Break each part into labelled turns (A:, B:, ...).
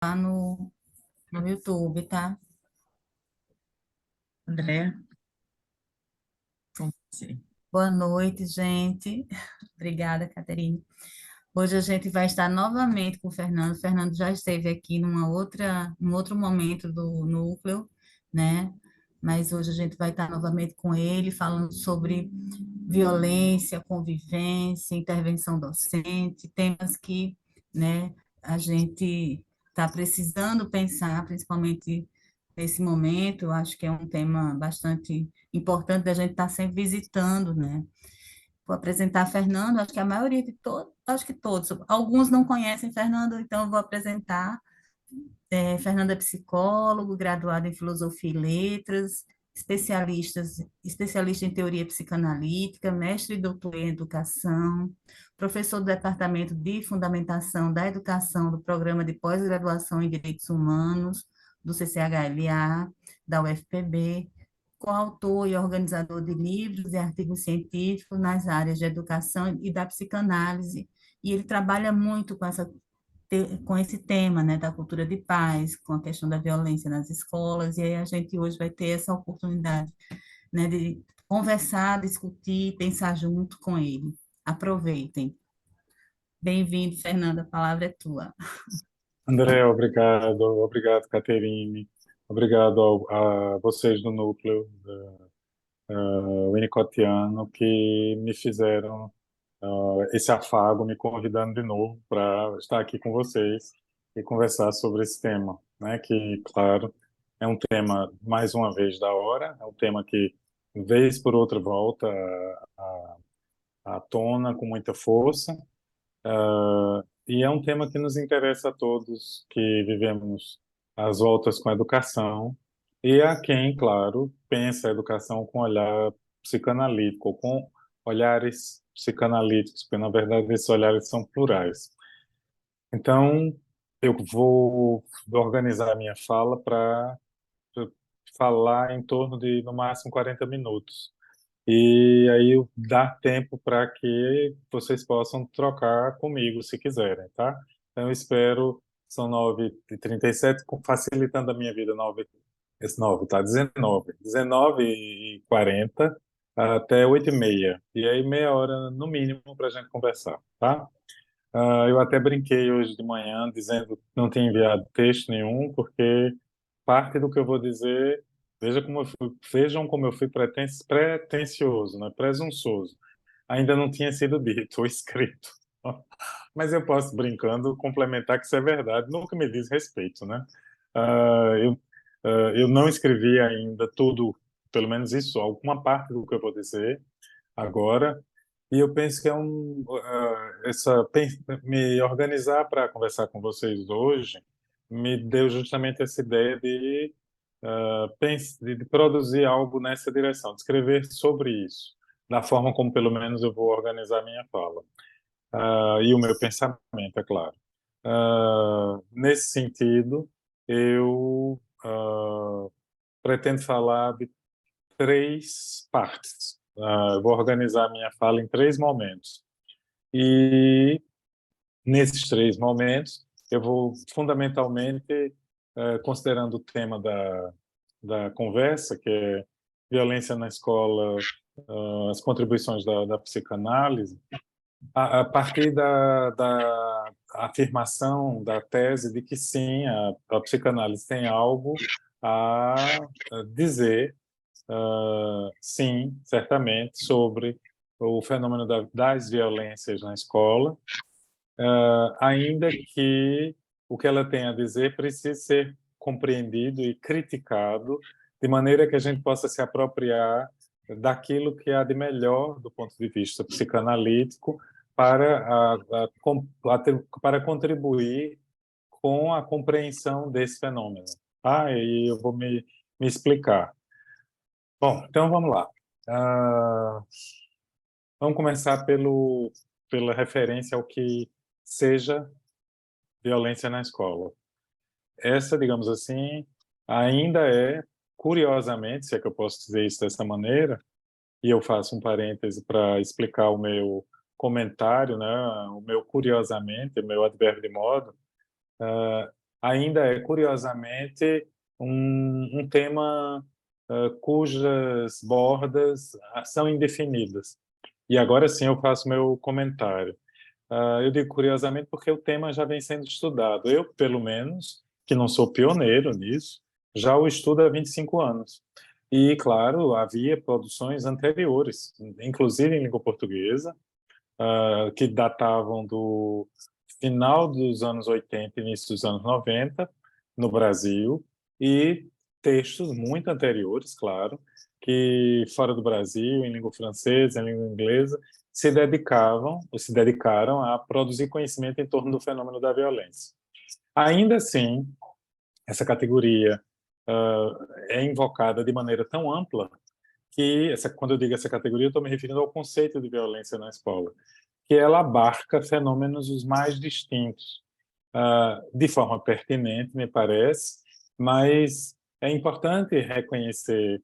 A: lá no YouTube, tá?
B: André, com você.
A: Boa noite, gente. Obrigada, Caterine. Hoje a gente vai estar novamente com o Fernando. O Fernando já esteve aqui num outro momento do núcleo, né? Mas hoje a gente vai estar novamente com ele, falando sobre violência, convivência, intervenção docente, temas que, né, a gente está precisando pensar, principalmente nesse momento. Eu acho que é um tema bastante importante da gente estar sempre visitando, né? Vou apresentar Fernando, acho que a maioria de todos, acho que todos, alguns não conhecem Fernando, então eu vou apresentar. Fernando é psicólogo, graduado em filosofia e letras, especialista em teoria psicanalítica, mestre e doutor em educação, professor do Departamento de Fundamentação da Educação do Programa de Pós-Graduação em Direitos Humanos, do CCHLA, da UFPB, coautor e organizador de livros e artigos científicos nas áreas de educação e da psicanálise, e ele trabalha muito com esse tema, né, da cultura de paz, com a questão da violência nas escolas, e aí a gente hoje vai ter essa oportunidade, né, de conversar, discutir, pensar junto com ele. Aproveitem. Bem-vindo, Fernanda, a palavra é tua.
B: André, obrigado, Caterine, obrigado a vocês do núcleo Winnicottiano que me fizeram esse afago, me convidando de novo para estar aqui com vocês e conversar sobre esse tema, né? Que, claro, é um tema, mais uma vez, da hora, é um tema que, vez por outra, volta à tona com muita força. E é um tema que nos interessa a todos que vivemos as voltas com a educação e a quem, claro, pensa a educação com olhar psicanalítico, com olhares psicanalíticos, porque na verdade esses olhares são plurais. Então, eu vou organizar a minha fala para falar em torno de, no máximo, 40 minutos. E aí dá tempo para que vocês possam trocar comigo, se quiserem, tá? Então, eu espero, são 9h37, facilitando a minha vida, 9, esse 9, tá? 19h40 até 8h30. E aí meia hora, no mínimo, para a gente conversar, tá? Eu até brinquei hoje de manhã, dizendo que não tinha enviado texto nenhum, porque parte do que eu vou dizer, vejam como eu fui pretensioso, né? Presunçoso. Ainda não tinha sido dito ou escrito. Mas eu posso, brincando, complementar que isso é verdade, no que me diz respeito, né? Ah, eu, eu não escrevi ainda tudo, pelo menos isso, alguma parte do que eu vou dizer agora, e eu penso que é me organizar para conversar com vocês hoje me deu justamente essa ideia de produzir algo nessa direção, de escrever sobre isso, da forma como pelo menos eu vou organizar a minha fala. E o meu pensamento, é claro. Nesse sentido, eu pretendo falar de três partes. Eu vou organizar a minha fala em três momentos. E nesses três momentos, eu vou fundamentalmente, considerando o tema da conversa, que é violência na escola, as contribuições da psicanálise, a partir da afirmação, da tese de que sim, a psicanálise tem algo a dizer, sim, certamente, sobre o fenômeno das violências na escola, ainda que o que ela tem a dizer precise ser compreendido e criticado de maneira que a gente possa se apropriar daquilo que há de melhor do ponto de vista psicanalítico para contribuir com a compreensão desse fenômeno. E eu vou me explicar. Bom, então vamos lá. Ah, Vamos começar pela referência ao que seja violência na escola. Essa, digamos assim, ainda é, curiosamente, se é que eu posso dizer isso dessa maneira, e eu faço um parêntese para explicar o meu comentário, né, o meu curiosamente, o meu advérbio de modo, ainda é, curiosamente, um tema cujas bordas são indefinidas. E agora sim eu faço meu comentário. Eu digo curiosamente porque o tema já vem sendo estudado. Eu, pelo menos, que não sou pioneiro nisso, já o estudo há 25 anos. E, claro, havia produções anteriores, inclusive em língua portuguesa, que datavam do final dos anos 80, início dos anos 90, no Brasil, e textos muito anteriores, claro, que fora do Brasil, em língua francesa, em língua inglesa, se dedicavam, ou se dedicaram a produzir conhecimento em torno do fenômeno da violência. Ainda assim, essa categoria é invocada de maneira tão ampla que, quando eu digo essa categoria, eu estou me referindo ao conceito de violência na escola, que ela abarca fenômenos os mais distintos, de forma pertinente, me parece, mas é importante reconhecer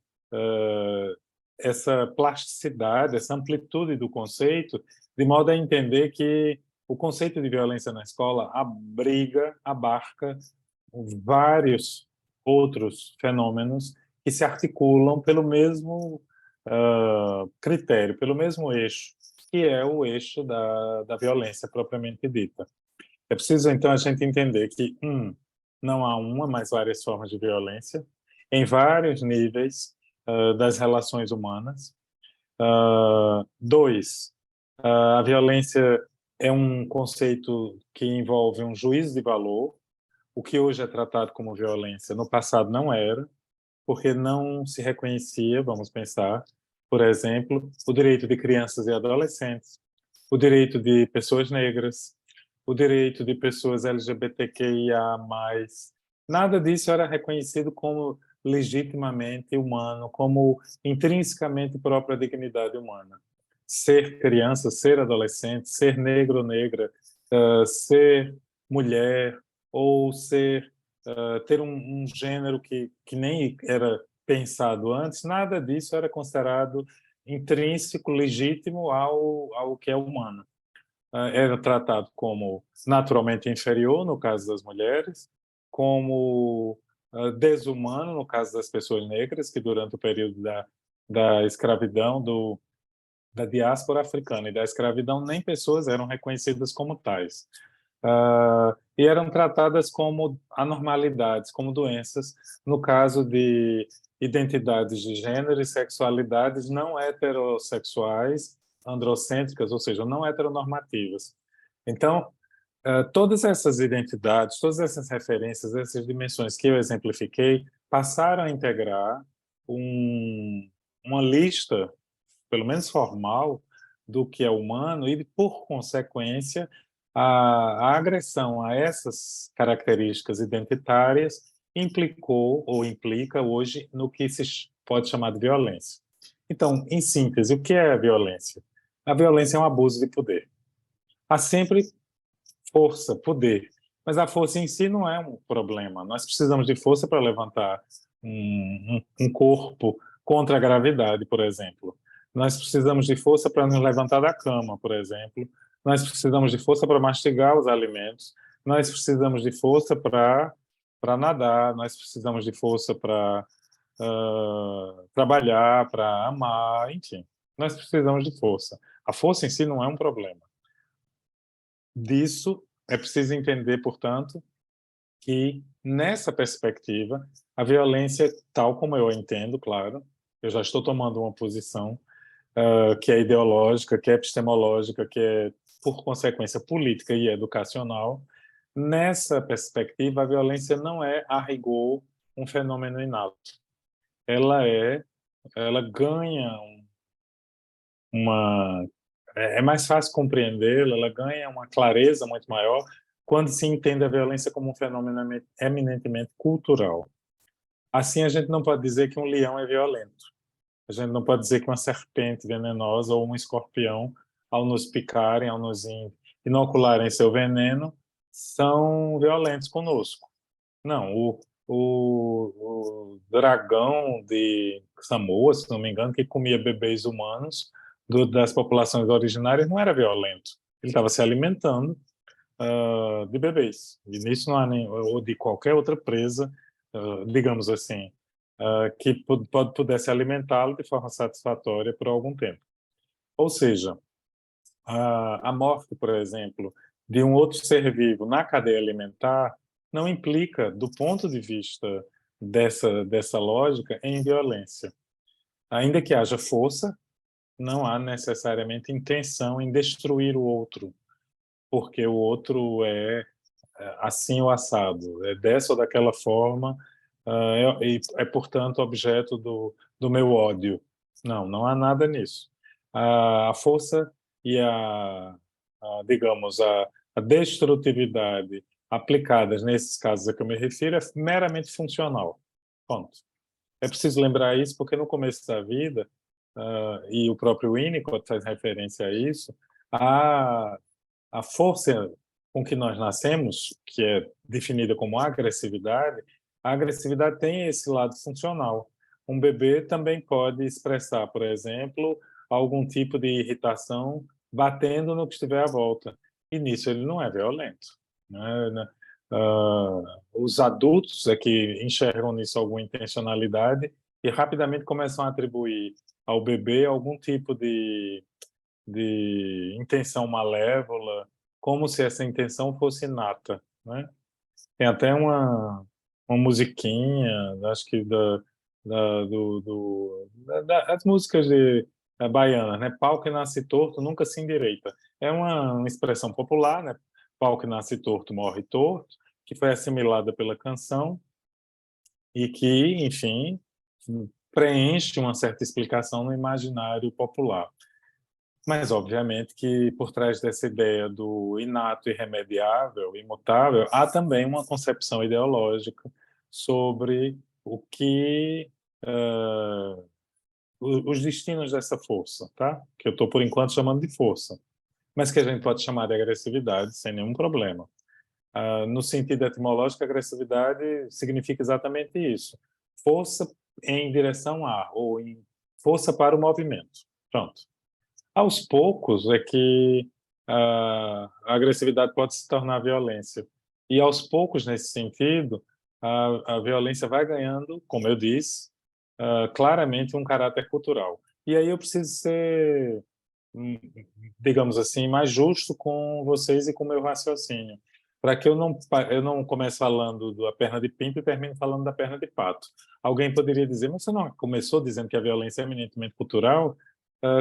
B: essa plasticidade, essa amplitude do conceito, de modo a entender que o conceito de violência na escola abarca vários outros fenômenos que se articulam pelo mesmo critério, pelo mesmo eixo, que é o eixo da violência propriamente dita. É preciso, então, a gente entender que, não há uma, mas várias formas de violência, em vários níveis das relações humanas. Dois, a violência é um conceito que envolve um juízo de valor. O que hoje é tratado como violência, no passado não era, porque não se reconhecia, vamos pensar, por exemplo, o direito de crianças e adolescentes, o direito de pessoas negras, o direito de pessoas LGBTQIA+. Nada disso era reconhecido como legitimamente humano, como intrinsecamente própria dignidade humana. Ser criança, ser adolescente, ser negro ou negra, ser mulher ou ter um gênero que nem era pensado antes, nada disso era considerado intrínseco, legítimo ao que é humano. Era tratado como naturalmente inferior, no caso das mulheres, como desumano, no caso das pessoas negras, que durante o período da escravidão, da diáspora africana e da escravidão, nem pessoas eram reconhecidas como tais. E eram tratadas como anormalidades, como doenças, no caso de identidades de gênero e sexualidades não heterossexuais, androcêntricas, ou seja, não heteronormativas. Então, todas essas identidades, todas essas referências, essas dimensões que eu exemplifiquei, passaram a integrar uma lista, pelo menos formal, do que é humano e, por consequência, a agressão a essas características identitárias implicou ou implica hoje no que se pode chamar de violência. Então, em síntese, o que é a violência? A violência é um abuso de poder. Há sempre força, poder, mas a força em si não é um problema. Nós precisamos de força para levantar um corpo contra a gravidade, por exemplo. Nós precisamos de força para nos levantar da cama, por exemplo. Nós precisamos de força para mastigar os alimentos. Nós precisamos de força para nadar. Nós precisamos de força para trabalhar, para amar, enfim. Nós precisamos de força. A força em si não é um problema. Disso é preciso entender, portanto, que nessa perspectiva a violência, tal como eu a entendo, claro, eu já estou tomando uma posição que é ideológica, que é epistemológica, que é, por consequência, política e educacional. Nessa perspectiva, a violência não é, a rigor, um fenômeno inato. Ela ganha uma... É mais fácil compreendê-la, ela ganha uma clareza muito maior quando se entende a violência como um fenômeno eminentemente cultural. Assim, a gente não pode dizer que um leão é violento. A gente não pode dizer que uma serpente venenosa ou um escorpião, ao nos picarem, ao nos inocularem seu veneno, são violentos conosco. Não, o dragão de Samoa, se não me engano, que comia bebês humanos das populações originárias, não era violento. Ele estava se alimentando de bebês. E nisso não há nem, ou de qualquer outra presa, digamos assim, que pudesse alimentá-lo de forma satisfatória por algum tempo. Ou seja, a morte, por exemplo, de um outro ser vivo na cadeia alimentar não implica, do ponto de vista dessa lógica, em violência. Ainda que haja força, não há necessariamente intenção em destruir o outro, porque o outro é assim ou assado, é dessa ou daquela forma, portanto, objeto do meu ódio. Não, não há nada nisso. A força e digamos, a destrutividade aplicadas nesses casos a que eu me refiro é meramente funcional. Ponto. É preciso lembrar isso porque no começo da vida, e o próprio Winnicott faz referência a isso, a, a força com que nós nascemos, que é definida como agressividade, a agressividade tem esse lado funcional. Um bebê também pode expressar, por exemplo, algum tipo de irritação batendo no que estiver à volta. E nisso ele não é violento. Né? Os adultos é que enxergam nisso alguma intencionalidade e rapidamente começam a atribuir ao bebê algum tipo de intenção malévola, como se essa intenção fosse inata, né? Tem até uma musiquinha, acho que das músicas baianas, né? Pau que nasce torto nunca se endireita. É uma expressão popular, né? Pau que nasce torto morre torto, que foi assimilada pela canção e que, enfim, preenche uma certa explicação no imaginário popular. Mas, obviamente, que por trás dessa ideia do inato, irremediável, imutável, há também uma concepção ideológica sobre o que os destinos dessa força, tá? Que eu estou, por enquanto, chamando de força, mas que a gente pode chamar de agressividade sem nenhum problema. No sentido etimológico, agressividade significa exatamente isso: força em direção a, ou em força para o movimento. Pronto. Aos poucos é que a agressividade pode se tornar violência. E aos poucos, nesse sentido, a violência vai ganhando, como eu disse, claramente um caráter cultural. E aí eu preciso ser, hum, digamos assim, mais justo com vocês e com o meu raciocínio, para que eu não comece falando da perna de pinto e termine falando da perna de pato. Alguém poderia dizer, mas você não começou dizendo que a violência é eminentemente cultural?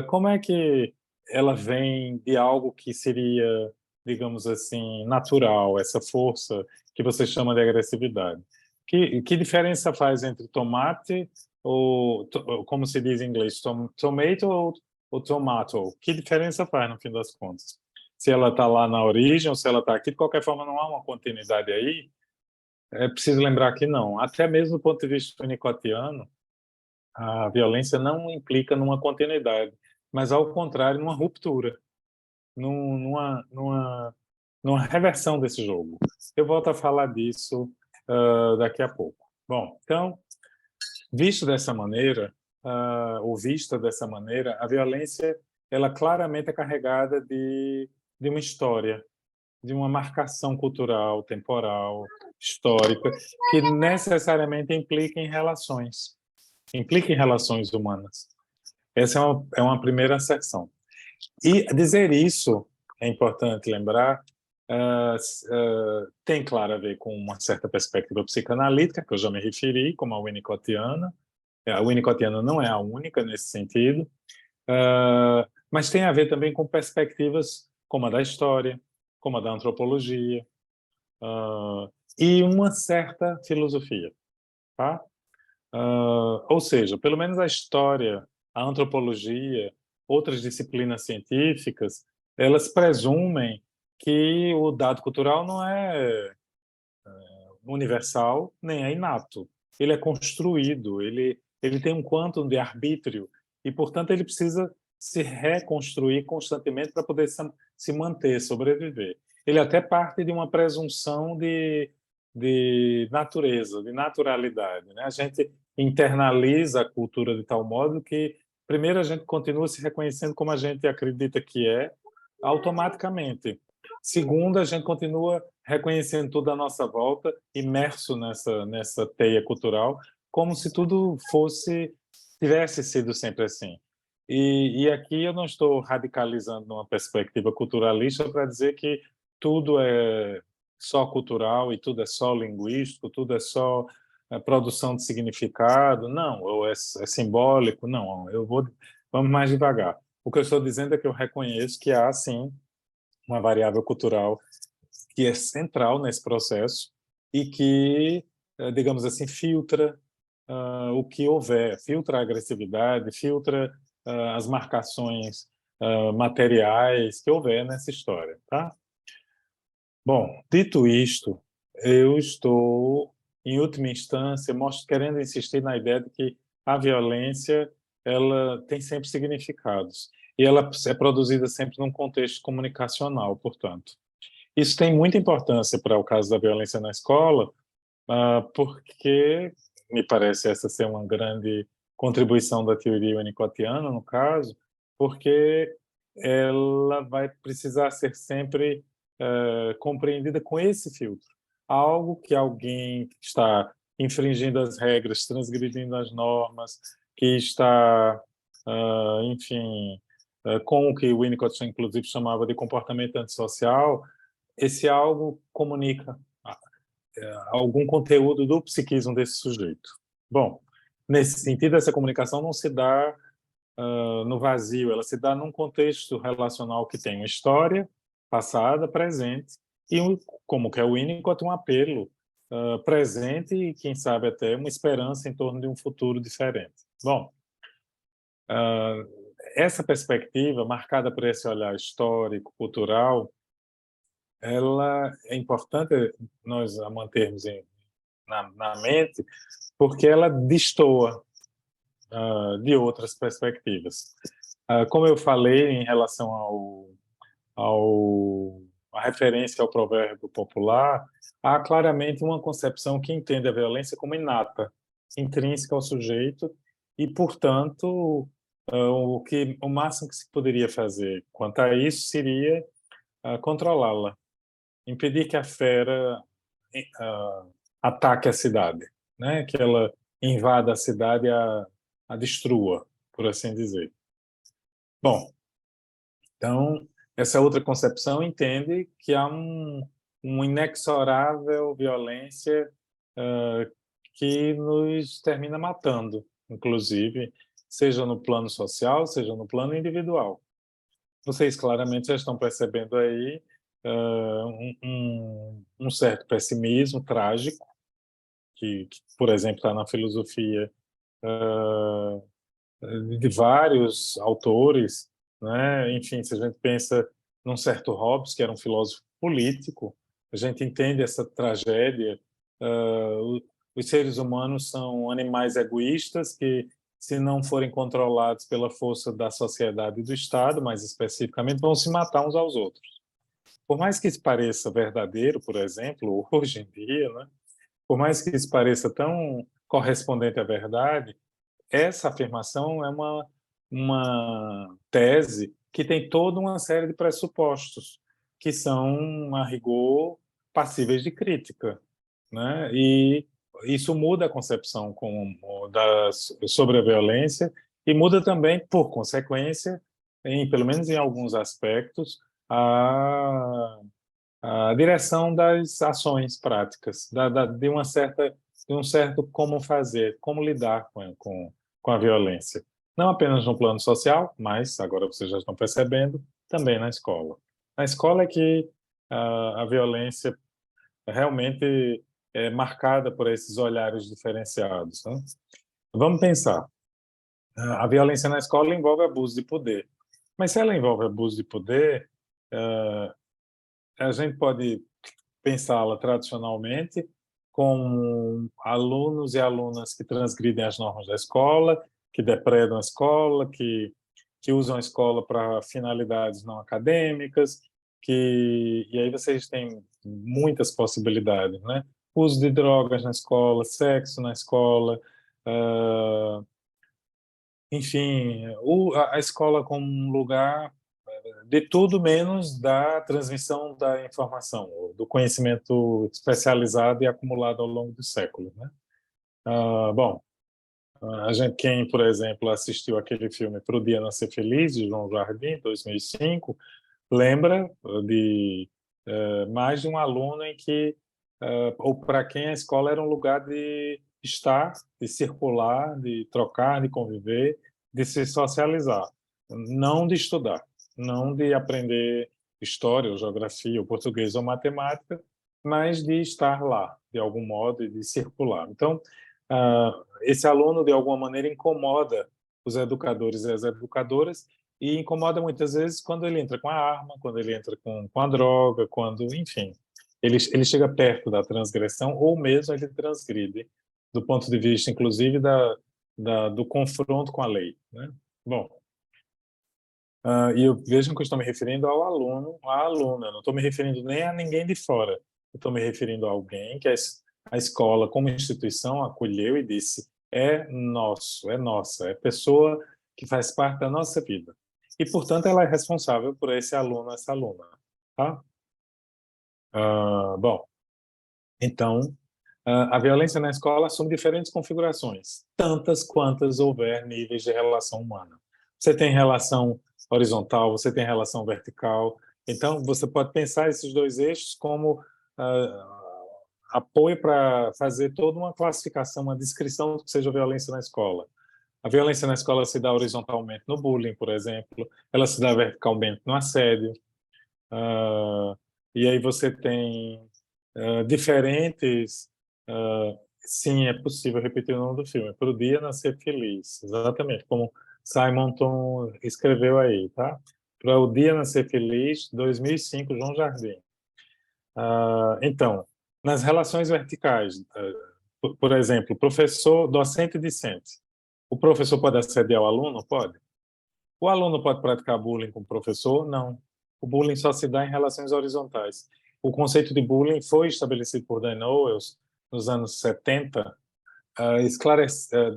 B: Como é que ela vem de algo que seria, digamos assim, natural, essa força que você chama de agressividade? Que diferença faz entre tomate ou como se diz em inglês, tomato ou tomato? Que diferença faz no fim das contas? Se ela está lá na origem ou se ela está aqui, de qualquer forma não há uma continuidade aí. É preciso lembrar que não. Até mesmo do ponto de vista winnicottiano, a violência não implica numa continuidade, mas ao contrário, numa ruptura, numa reversão desse jogo. Eu volto a falar disso daqui a pouco. Bom, então, visto dessa maneira, ou vista dessa maneira, a violência ela claramente é carregada de uma história, de uma marcação cultural, temporal, histórica, que necessariamente implica em relações humanas. Essa é uma primeira seção. E dizer isso, é importante lembrar, tem, claro, a ver com uma certa perspectiva psicanalítica, que eu já me referi, como a winnicottiana. A winnicottiana não é a única nesse sentido, mas tem a ver também com perspectivas como a da história, como a da antropologia, e uma certa filosofia, tá? Ou seja, pelo menos a história, a antropologia, outras disciplinas científicas, elas presumem que o dado cultural não é universal nem é inato. Ele é construído, ele tem um quantum de arbítrio e, portanto, ele precisa se reconstruir constantemente para poder se manter, sobreviver. Ele até parte de uma presunção de natureza, de naturalidade, né? A gente internaliza a cultura de tal modo que, primeiro, a gente continua se reconhecendo como a gente acredita que é, automaticamente. Segundo, a gente continua reconhecendo tudo à nossa volta, imerso nessa teia cultural, como se tudo tivesse sido sempre assim. E aqui eu não estou radicalizando numa perspectiva culturalista para dizer que tudo é só cultural e tudo é só linguístico, tudo é só produção de significado, não, ou é simbólico, não, vamos mais devagar. O que eu estou dizendo é que eu reconheço que há, sim, uma variável cultural que é central nesse processo e que, digamos assim, filtra o que houver, filtra a agressividade, filtra as marcações materiais que houver nessa história, tá? Bom, dito isto, eu estou, em última instância, querendo insistir na ideia de que a violência ela tem sempre significados e ela é produzida sempre num contexto comunicacional, portanto. Isso tem muita importância para o caso da violência na escola, porque me parece essa ser uma grande contribuição da teoria winnicottiana, no caso, porque ela vai precisar ser sempre compreendida com esse filtro. Algo que alguém que está infringindo as regras, transgredindo as normas, que está, enfim, com o que o Winnicott, inclusive, chamava de comportamento antissocial, esse algo comunica algum conteúdo do psiquismo desse sujeito. Bom, nesse sentido, essa comunicação não se dá no vazio, ela se dá num contexto relacional que tem uma história passada, presente, e, como que é o Winnicott, um apelo presente e, quem sabe, até uma esperança em torno de um futuro diferente. Bom, essa perspectiva, marcada por esse olhar histórico, cultural, ela é importante nós a mantermos na mente, porque ela destoa de outras perspectivas. Como eu falei em relação à referência ao provérbio popular, há claramente uma concepção que entende a violência como inata, intrínseca ao sujeito, e, portanto, o máximo que se poderia fazer quanto a isso seria controlá-la, impedir que a fera ataque a cidade, né? Que ela invada a cidade e a destrua, por assim dizer. Bom, então, essa outra concepção entende que há uma inexorável violência que nos termina matando, inclusive, seja no plano social, seja no plano individual. Vocês claramente já estão percebendo aí um certo pessimismo trágico, que por exemplo, está na filosofia de vários autores, né? Enfim, se a gente pensa num certo Hobbes, que era um filósofo político, a gente entende essa tragédia. Os seres humanos são animais egoístas que, se não forem controlados pela força da sociedade e do Estado, mais especificamente, vão se matar uns aos outros. Por mais que isso pareça verdadeiro, por exemplo, hoje em dia, né? Por mais que isso pareça tão correspondente à verdade, essa afirmação é uma tese que tem toda uma série de pressupostos que são, a rigor, passíveis de crítica, né? E isso muda a concepção sobre a violência e muda também, por consequência, pelo menos em alguns aspectos, a direção das ações práticas, de um certo como fazer, como lidar com a violência. Não apenas no plano social, mas, agora vocês já estão percebendo, também na escola. Na escola é que a violência realmente é marcada por esses olhares diferenciados, né? Vamos pensar. A violência na escola envolve abuso de poder. Mas se ela envolve abuso de poder, a gente pode pensá-la tradicionalmente com alunos e alunas que transgridem as normas da escola, que depredam a escola, que usam a escola para finalidades não acadêmicas, e aí vocês têm muitas possibilidades, né? Uso de drogas na escola, sexo na escola, enfim, a escola como um lugar de tudo menos da transmissão da informação, do conhecimento especializado e acumulado ao longo dos séculos, né? Bom, a gente, quem, por exemplo, assistiu aquele filme Pro Dia Nascer Feliz, de João Jardim, 2005, lembra de mais de um aluno em que, ou para quem a escola era um lugar de estar, de circular, de trocar, de conviver, de se socializar, não de estudar, não de aprender história, ou geografia, ou português ou matemática, mas de estar lá, de algum modo, e de circular. Então, esse aluno, de alguma maneira, incomoda os educadores e as educadoras, e incomoda muitas vezes quando ele entra com a arma, quando ele entra com a droga, quando, enfim, ele chega perto da transgressão, ou mesmo ele transgride, do ponto de vista, inclusive, do confronto com a lei, né? Bom, e vejam que eu estou me referindo ao aluno, à aluna, eu não estou me referindo nem a ninguém de fora, eu estou me referindo a alguém que a escola, como instituição, acolheu e disse: é nosso, é nossa, é pessoa que faz parte da nossa vida. E, portanto, ela é responsável por esse aluno, essa aluna. Tá? Bom, então, a violência na escola assume diferentes configurações, tantas quantas houver níveis de relação humana. Você tem relação horizontal, você tem relação vertical. Então, você pode pensar esses dois eixos como apoio para fazer toda uma classificação, uma descrição do que seja violência na escola. A violência na escola se dá horizontalmente no bullying, por exemplo, ela se dá verticalmente no assédio, e aí você tem diferentes... sim, é possível repetir o nome do filme, Pro Dia Nascer Feliz, exatamente, como Simonton escreveu aí, tá? Para o Dia Nascer Feliz, 2005, João Jardim. Então, nas relações verticais, por exemplo, professor, docente e discente. O professor pode assediar o aluno? Pode. O aluno pode praticar bullying com o professor? Não. O bullying só se dá em relações horizontais. O conceito de bullying foi estabelecido por Dan Owens nos anos 70,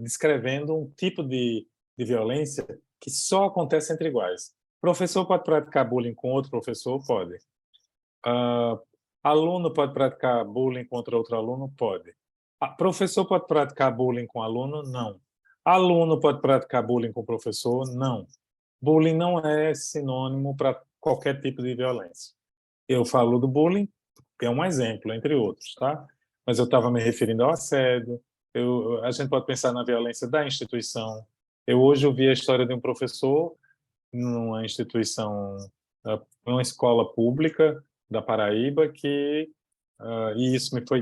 B: descrevendo um tipo de violência que só acontece entre iguais. Professor pode praticar bullying com outro professor? Pode. Aluno pode praticar bullying contra outro aluno? Pode. Professor pode praticar bullying com aluno? Não. Aluno pode praticar bullying com professor? Não. Bullying não é sinônimo para qualquer tipo de violência. Eu falo do bullying, que é um exemplo, entre outros, tá? Mas eu estava me referindo ao assédio, a gente pode pensar na violência da instituição. Eu hoje ouvi a história de um professor numa instituição, uma escola pública da Paraíba, e isso me foi,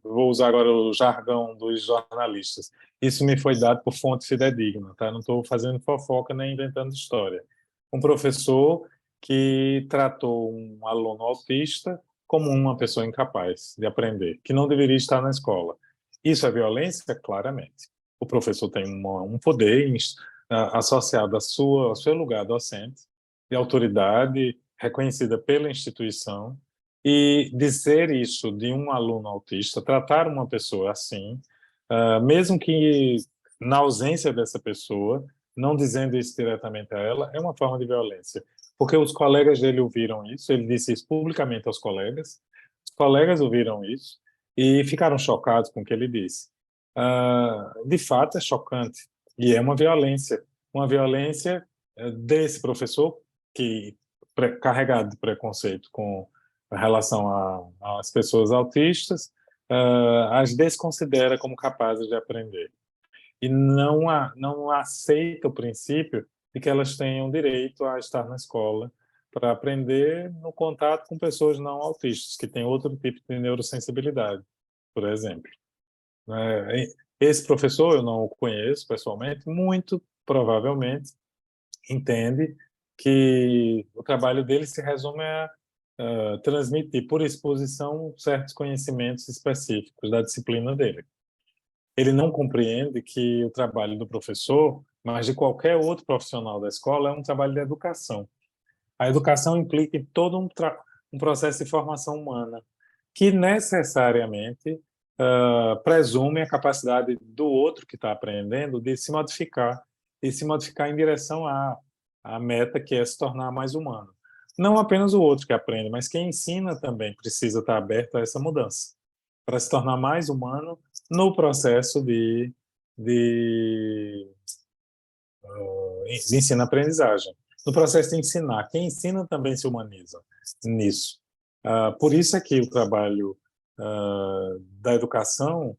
B: vou usar agora o jargão dos jornalistas, isso me foi dado por fonte fidedigna, tá? Não estou fazendo fofoca nem inventando história. Um professor que tratou um aluno autista como uma pessoa incapaz de aprender, que não deveria estar na escola. Isso é violência? Claramente. O professor tem um poder associado ao seu lugar docente, de autoridade reconhecida pela instituição, e dizer isso de um aluno autista, tratar uma pessoa assim, mesmo que na ausência dessa pessoa, não dizendo isso diretamente a ela, é uma forma de violência. Porque os colegas dele ouviram isso, ele disse isso publicamente aos colegas, os colegas ouviram isso e ficaram chocados com o que ele disse. De fato, é chocante. E é uma violência desse professor que, carregado de preconceito com relação às pessoas autistas, as desconsidera como capazes de aprender. E não aceita o princípio de que elas tenham direito a estar na escola para aprender no contato com pessoas não autistas, que têm outro tipo de neurosensibilidade, por exemplo. Esse professor, eu não o conheço pessoalmente, muito provavelmente entende que o trabalho dele se resume a transmitir por exposição certos conhecimentos específicos da disciplina dele. Ele não compreende que o trabalho do professor, mas de qualquer outro profissional da escola, é um trabalho de educação. A educação implica todo um processo de formação humana, que necessariamente presume a capacidade do outro que está aprendendo de se modificar, e se modificar em direção a a meta que é se tornar mais humano. Não apenas o outro que aprende, mas quem ensina também precisa estar aberto a essa mudança, para se tornar mais humano no processo de, de ensino-aprendizagem. No processo de ensinar, quem ensina também se humaniza nisso. Por isso é que o trabalho da educação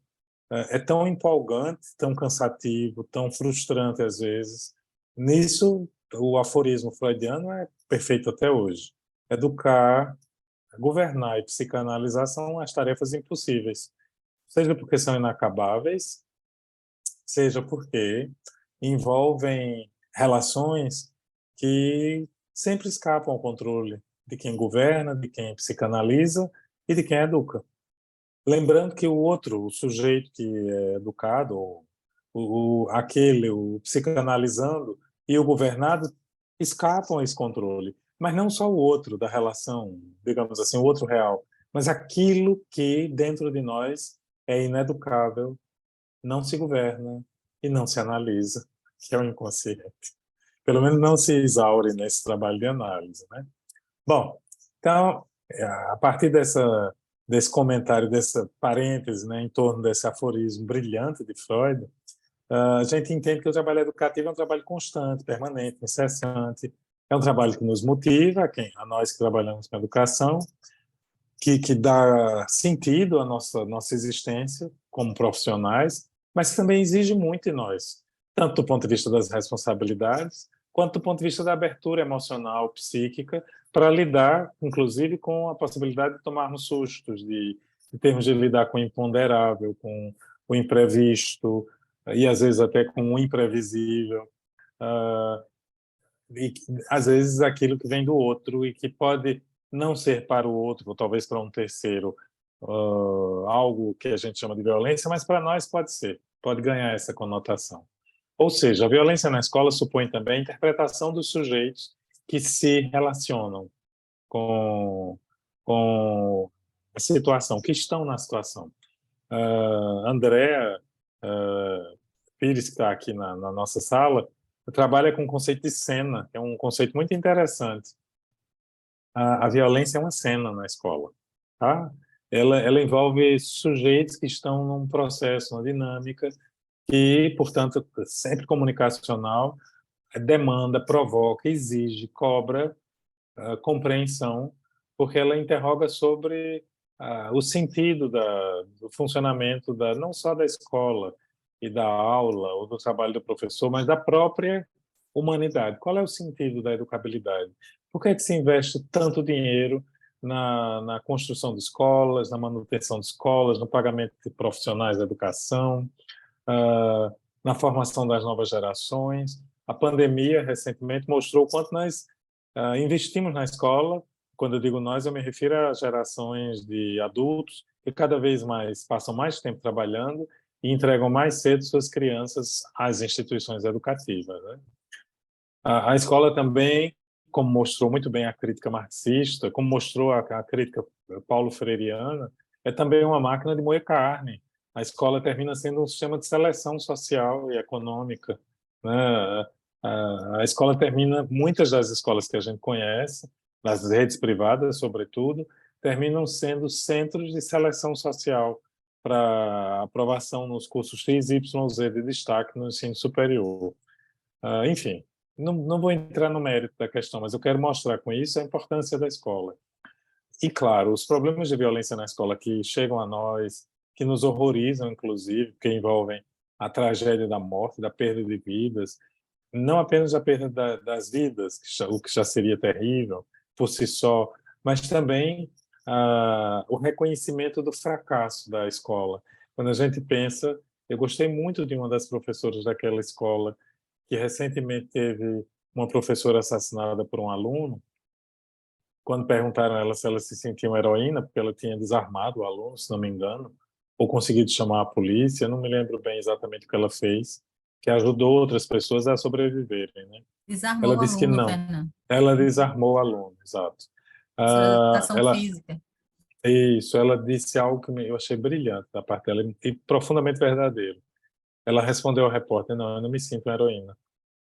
B: é tão empolgante, tão cansativo, tão frustrante às vezes. Nisso, o aforismo freudiano é perfeito até hoje. Educar, governar e psicanalizar são as tarefas impossíveis, seja porque são inacabáveis, seja porque envolvem relações que sempre escapam ao controle de quem governa, de quem psicanaliza e de quem educa. Lembrando que o outro, o sujeito que é educado, o psicanalizando e o governado escapam a esse controle. Mas não só o outro da relação, digamos assim, o outro real, mas aquilo que dentro de nós é ineducável, não se governa e não se analisa, que é o inconsciente. Pelo menos não se exaure nesse trabalho de análise, né? Bom, então, a partir desse comentário, dessa parêntese, né, em torno desse aforismo brilhante de Freud, a gente entende que o trabalho educativo é um trabalho constante, permanente, incessante. É um trabalho que nos motiva, a nós que trabalhamos com educação, que dá sentido à nossa existência como profissionais, mas que também exige muito de nós, tanto do ponto de vista das responsabilidades, quanto do ponto de vista da abertura emocional, psíquica, para lidar, inclusive, com a possibilidade de tomarmos sustos, de termos de lidar com o imponderável, com o imprevisto, e às vezes até com o imprevisível. Uh, e às vezes aquilo que vem do outro e que pode não ser para o outro, ou talvez para um terceiro, algo que a gente chama de violência, mas para nós pode ser, pode ganhar essa conotação. Ou seja, a violência na escola supõe também a interpretação dos sujeitos que se relacionam com a situação, que estão na situação. Andréa Pires, que está aqui na nossa sala, trabalha com o conceito de cena, que é um conceito muito interessante. A violência é uma cena na escola, tá? Ela envolve sujeitos que estão num processo, uma dinâmica, que, portanto, sempre comunicacional, demanda, provoca, exige, cobra compreensão, porque ela interroga sobre o sentido do funcionamento não só da escola e da aula ou do trabalho do professor, mas da própria humanidade. Qual é o sentido da educabilidade? Por que é que se investe tanto dinheiro na construção de escolas, na manutenção de escolas, no pagamento de profissionais da educação, na formação das novas gerações? A pandemia, recentemente, mostrou o quanto nós investimos na escola. Quando eu digo nós, eu me refiro a gerações de adultos que cada vez mais passam mais tempo trabalhando e entregam mais cedo suas crianças às instituições educativas, né? A escola também, como mostrou muito bem a crítica marxista, como mostrou a crítica paulo-freireana, é também uma máquina de moer carne. A escola termina sendo um sistema de seleção social e econômica, né? A escola termina, muitas das escolas que a gente conhece, das redes privadas, sobretudo, terminam sendo centros de seleção social para aprovação nos cursos X, Y, Z de destaque no ensino superior. Enfim, não vou entrar no mérito da questão, mas eu quero mostrar com isso a importância da escola. E, claro, os problemas de violência na escola que chegam a nós, que nos horrorizam, inclusive, que envolvem a tragédia da morte, da perda de vidas, não apenas a perda das vidas, o que já seria terrível por si só, mas também o reconhecimento do fracasso da escola. Quando a gente pensa, eu gostei muito de uma das professoras daquela escola, que recentemente teve uma professora assassinada por um aluno. Quando perguntaram a ela se ela se sentia uma heroína, porque ela tinha desarmado o aluno, se não me engano, ou conseguido chamar a polícia, não me lembro bem exatamente o que ela fez, que ajudou outras pessoas a sobreviverem, né? Ela
A: Desarmou o
B: disse que
A: aluno,
B: não.
A: Fernando.
B: Ela desarmou o aluno, exato.
A: Professora de educação
B: Ela,
A: física.
B: isso, ela disse algo que eu achei brilhante da parte dela e profundamente verdadeiro. Ela respondeu ao repórter: não, eu não me sinto uma heroína.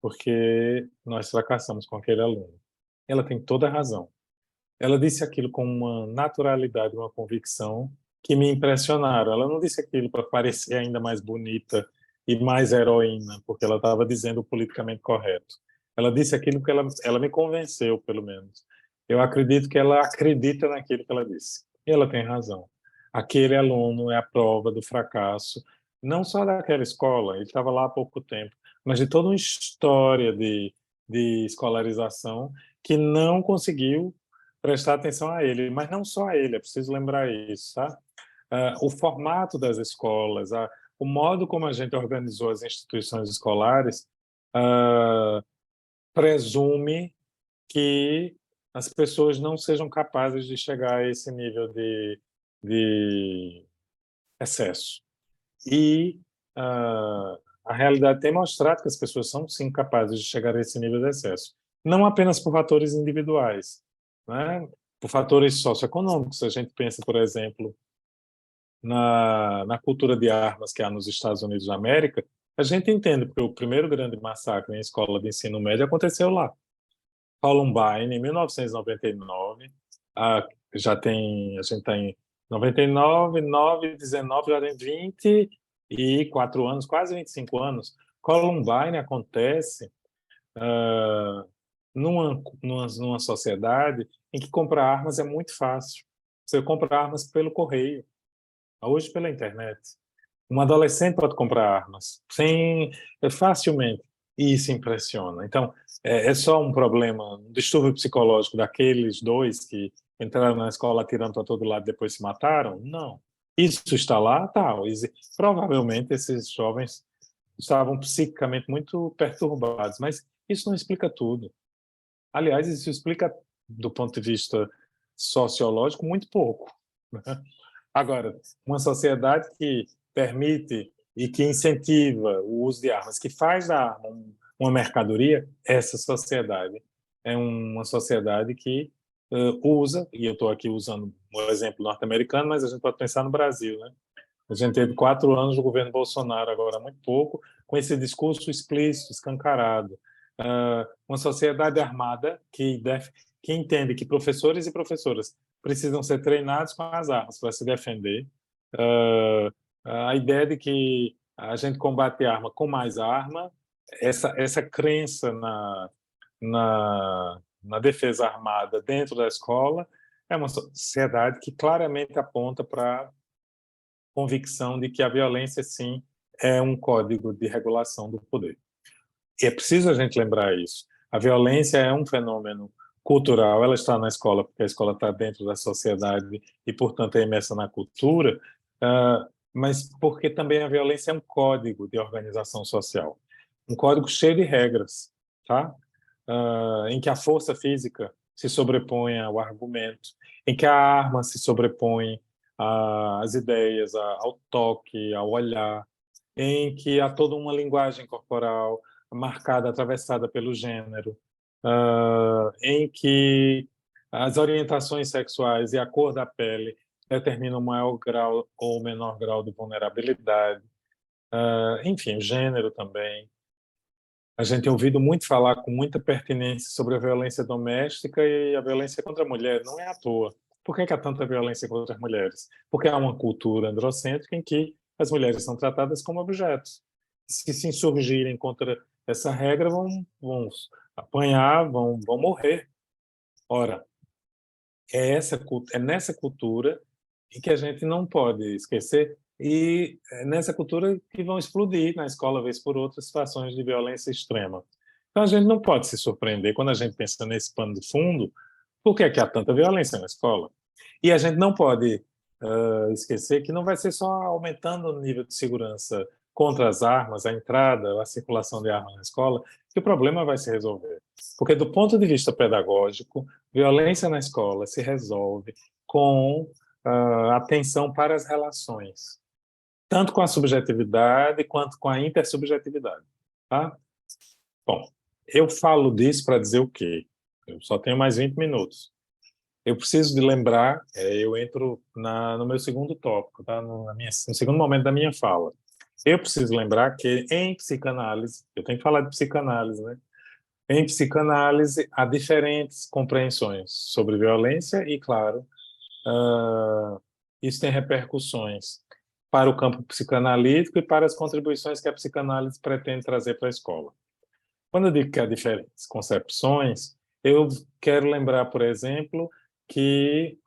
B: porque nós fracassamos com aquele aluno. Ela tem toda a razão. Ela disse aquilo com uma naturalidade, uma convicção que me impressionaram. Ela não disse aquilo para parecer ainda mais bonita e mais heroína, porque ela estava dizendo o politicamente correto. Ela disse aquilo que ela me convenceu, pelo menos. Eu acredito que ela acredita naquilo que ela disse. E ela tem razão. Aquele aluno é a prova do fracasso, não só daquela escola, ele estava lá há pouco tempo, mas de toda uma história de escolarização que não conseguiu prestar atenção a ele, mas não só a ele, é preciso lembrar isso, tá? O formato das escolas, o modo como a gente organizou as instituições escolares, presume que as pessoas não sejam capazes de chegar a esse nível de excesso. E a realidade tem mostrado que as pessoas são, sim, capazes de chegar a esse nível de excesso. Não apenas por fatores individuais, né? Por fatores socioeconômicos. A gente pensa, por exemplo, na cultura de armas que há nos Estados Unidos da América, a gente entende que o primeiro grande massacre em escola de ensino médio aconteceu lá. Columbine, em 1999, a gente está em 99, 9, 19, já tem 24 anos, quase 25 anos. Columbine acontece numa sociedade em que comprar armas é muito fácil. Você compra armas pelo correio, hoje pela internet. Um adolescente pode comprar armas facilmente, e isso impressiona. Então, é só um problema, um distúrbio psicológico daqueles dois que entraram na escola atirando para todo lado e depois se mataram? Não. Isso está lá? Tá. Provavelmente esses jovens estavam psiquicamente muito perturbados, mas isso não explica tudo. Aliás, isso explica, do ponto de vista sociológico, muito pouco. Agora, uma sociedade que permite e que incentiva o uso de armas, que faz da arma uma mercadoria, essa sociedade é uma sociedade que usa, e eu estou aqui usando o exemplo norte-americano, mas a gente pode pensar no Brasil, né? A gente teve 4 anos do governo Bolsonaro, agora muito pouco, com esse discurso explícito, escancarado. Uma sociedade armada que entende que professores e professoras precisam ser treinados com as armas para se defender. A ideia de que a gente combate arma com mais arma, essa crença na defesa armada dentro da escola, é uma sociedade que claramente aponta para a convicção de que a violência, sim, é um código de regulação do poder. E é preciso a gente lembrar isso. A violência é um fenômeno cultural, ela está na escola porque a escola está dentro da sociedade e, portanto, é imersa na cultura, mas porque também a violência é um código de organização social, um código cheio de regras, tá? Em que a força física se sobrepõe ao argumento, em que a arma se sobrepõe às ideias, ao toque, ao olhar, em que há toda uma linguagem corporal marcada, atravessada pelo gênero, em que as orientações sexuais e a cor da pele determinam o maior grau ou o menor grau de vulnerabilidade. Enfim, o gênero também. A gente tem ouvido muito falar com muita pertinência sobre a violência doméstica e a violência contra a mulher. Não é à toa. Por que há tanta violência contra as mulheres? Porque há uma cultura androcêntrica em que as mulheres são tratadas como objetos. Se insurgirem contra essa regra, vão apanhar, vão morrer. Ora, é nessa cultura em que a gente não pode esquecer e é nessa cultura que vão explodir na escola, vez por outra, situações de violência extrema. Então, a gente não pode se surpreender quando a gente pensa nesse pano de fundo, por que é que há tanta violência na escola? E a gente não pode esquecer que não vai ser só aumentando o nível de segurança contra as armas, a entrada, a circulação de armas na escola, que o problema vai se resolver. Porque, do ponto de vista pedagógico, violência na escola se resolve com atenção para as relações, tanto com a subjetividade quanto com a intersubjetividade. Tá? Bom, eu falo disso para dizer o quê? Eu só tenho mais 20 minutos. Eu preciso de lembrar, eu entro no meu segundo tópico, tá? No segundo momento da minha fala. Eu preciso lembrar que em psicanálise, eu tenho que falar de psicanálise, né? Em psicanálise, há diferentes compreensões sobre violência e, claro, isso tem repercussões para o campo psicanalítico e para as contribuições que a psicanálise pretende trazer para a escola. Quando eu digo que há diferentes concepções, eu quero lembrar, por exemplo, que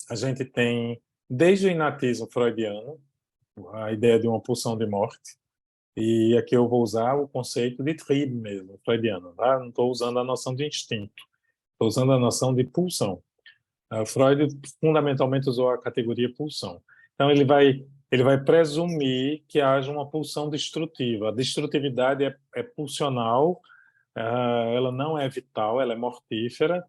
B: a gente tem, desde o inatismo freudiano, a ideia de uma pulsão de morte, e aqui eu vou usar o conceito de tribo mesmo, freudiano, tá? Não estou usando a noção de instinto, estou usando a noção de pulsão. Freud fundamentalmente usou a categoria pulsão. Então ele vai presumir que haja uma pulsão destrutiva. A destrutividade é pulsional, ela não é vital, ela é mortífera.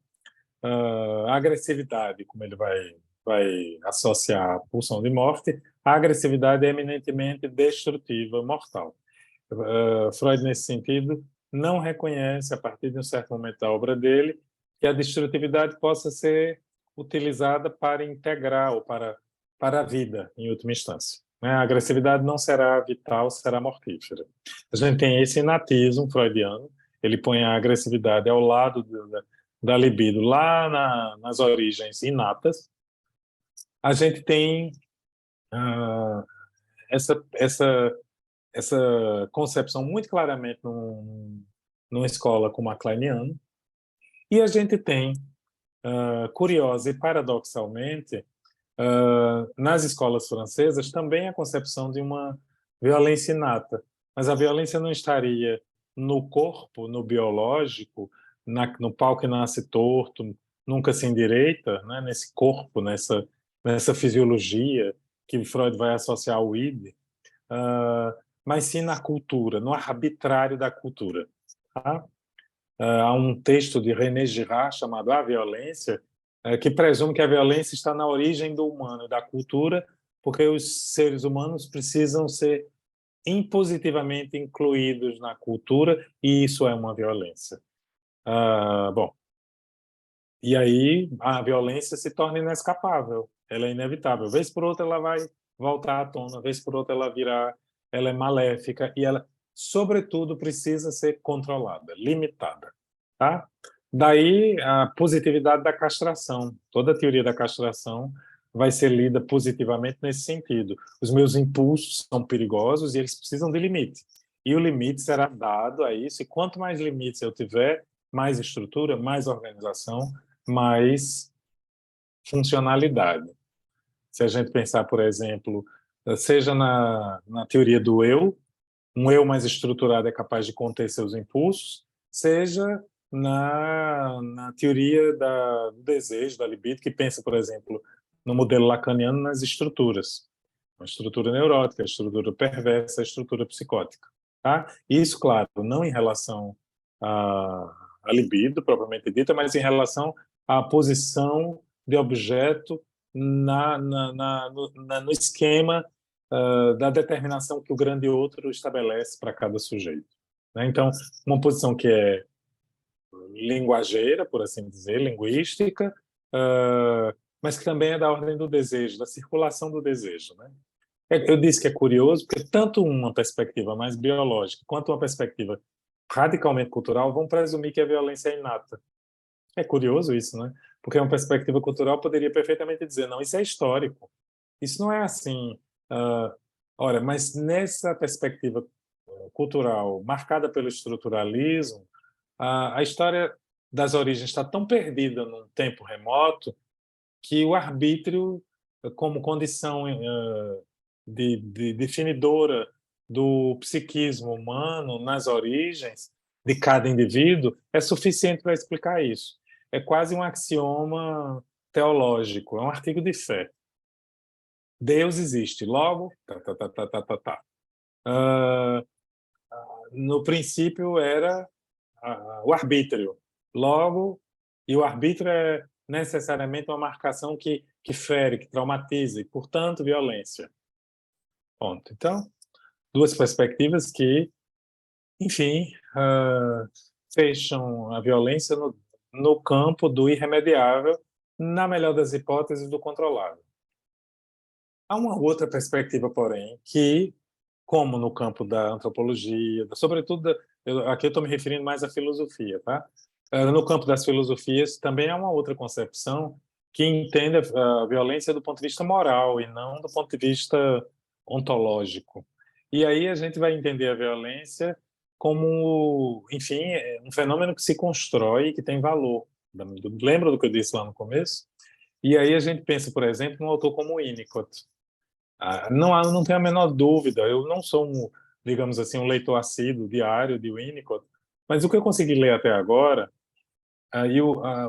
B: A agressividade, como ele vai associar a pulsão de morte, a agressividade é eminentemente destrutiva, mortal. Freud, nesse sentido, não reconhece, a partir de um certo momento da obra dele, que a destrutividade possa ser utilizada para integrar ou para a vida, em última instância. A agressividade não será vital, será mortífera. A gente tem esse inatismo freudiano, ele põe a agressividade ao lado da libido, lá nas origens inatas. A gente tem essa concepção muito claramente numa escola como a Kleiniana, e a gente tem, curiosa e paradoxalmente, nas escolas francesas também a concepção de uma violência inata, mas a violência não estaria no corpo, no biológico, no pau que nasce torto, nunca se endireita, né? Nesse corpo, nessa fisiologia que Freud vai associar ao id, mas sim na cultura, no arbitrário da cultura. Tá? Há um texto de René Girard chamado A Violência, que presume que a violência está na origem do humano, da cultura, porque os seres humanos precisam ser impositivamente incluídos na cultura, e isso é uma violência. Bom, e aí a violência se torna inescapável, ela é inevitável. Vez por outra ela vai voltar à tona, vez por outra ela é maléfica e ela, sobretudo, precisa ser controlada, limitada, tá? Daí a positividade da castração. Toda a teoria da castração vai ser lida positivamente nesse sentido. Os meus impulsos são perigosos e eles precisam de limite. E o limite será dado a isso, e quanto mais limites eu tiver, mais estrutura, mais organização, mais funcionalidade. Se a gente pensar, por exemplo, seja na teoria do eu, um eu mais estruturado é capaz de conter seus impulsos, seja na teoria do desejo, da libido, que pensa, por exemplo, no modelo lacaniano nas estruturas. Uma estrutura neurótica, a estrutura perversa, a estrutura psicótica. Tá? Isso, claro, não em relação à libido, propriamente dita, mas em relação à posição de objeto no esquema da determinação que o grande outro estabelece para cada sujeito. Né? Então, uma posição que é linguageira, por assim dizer, linguística, mas que também é da ordem do desejo, da circulação do desejo. Né? Eu disse que é curioso, porque tanto uma perspectiva mais biológica quanto uma perspectiva radicalmente cultural vão presumir que a violência é inata. É curioso isso, né? Porque uma perspectiva cultural poderia perfeitamente dizer, não, isso é histórico. Isso não é assim. Ora, mas nessa perspectiva cultural marcada pelo estruturalismo, a história das origens está tão perdida num tempo remoto que o arbítrio, como condição definidora do psiquismo humano nas origens de cada indivíduo, é suficiente para explicar isso. É quase um axioma teológico, é um artigo de fé. Deus existe, logo, no princípio era o arbítrio, logo, e o arbítrio é necessariamente uma marcação que fere, que traumatiza, e, portanto, violência. Ponto. Então, duas perspectivas que, enfim, fecham a violência no campo do irremediável, na melhor das hipóteses, do controlável. Há uma outra perspectiva, porém, que como no campo da antropologia, sobretudo, aqui eu estou me referindo mais à filosofia, tá? No campo das filosofias também há uma outra concepção que entende a violência do ponto de vista moral e não do ponto de vista ontológico. E aí a gente vai entender a violência como, enfim, um fenômeno que se constrói e que tem valor. Lembra do que eu disse lá no começo? E aí a gente pensa, por exemplo, num autor como Winnicott. Não tenho a menor dúvida, eu não sou digamos assim, um leitor assíduo, diário de Winnicott, mas o que eu consegui ler até agora,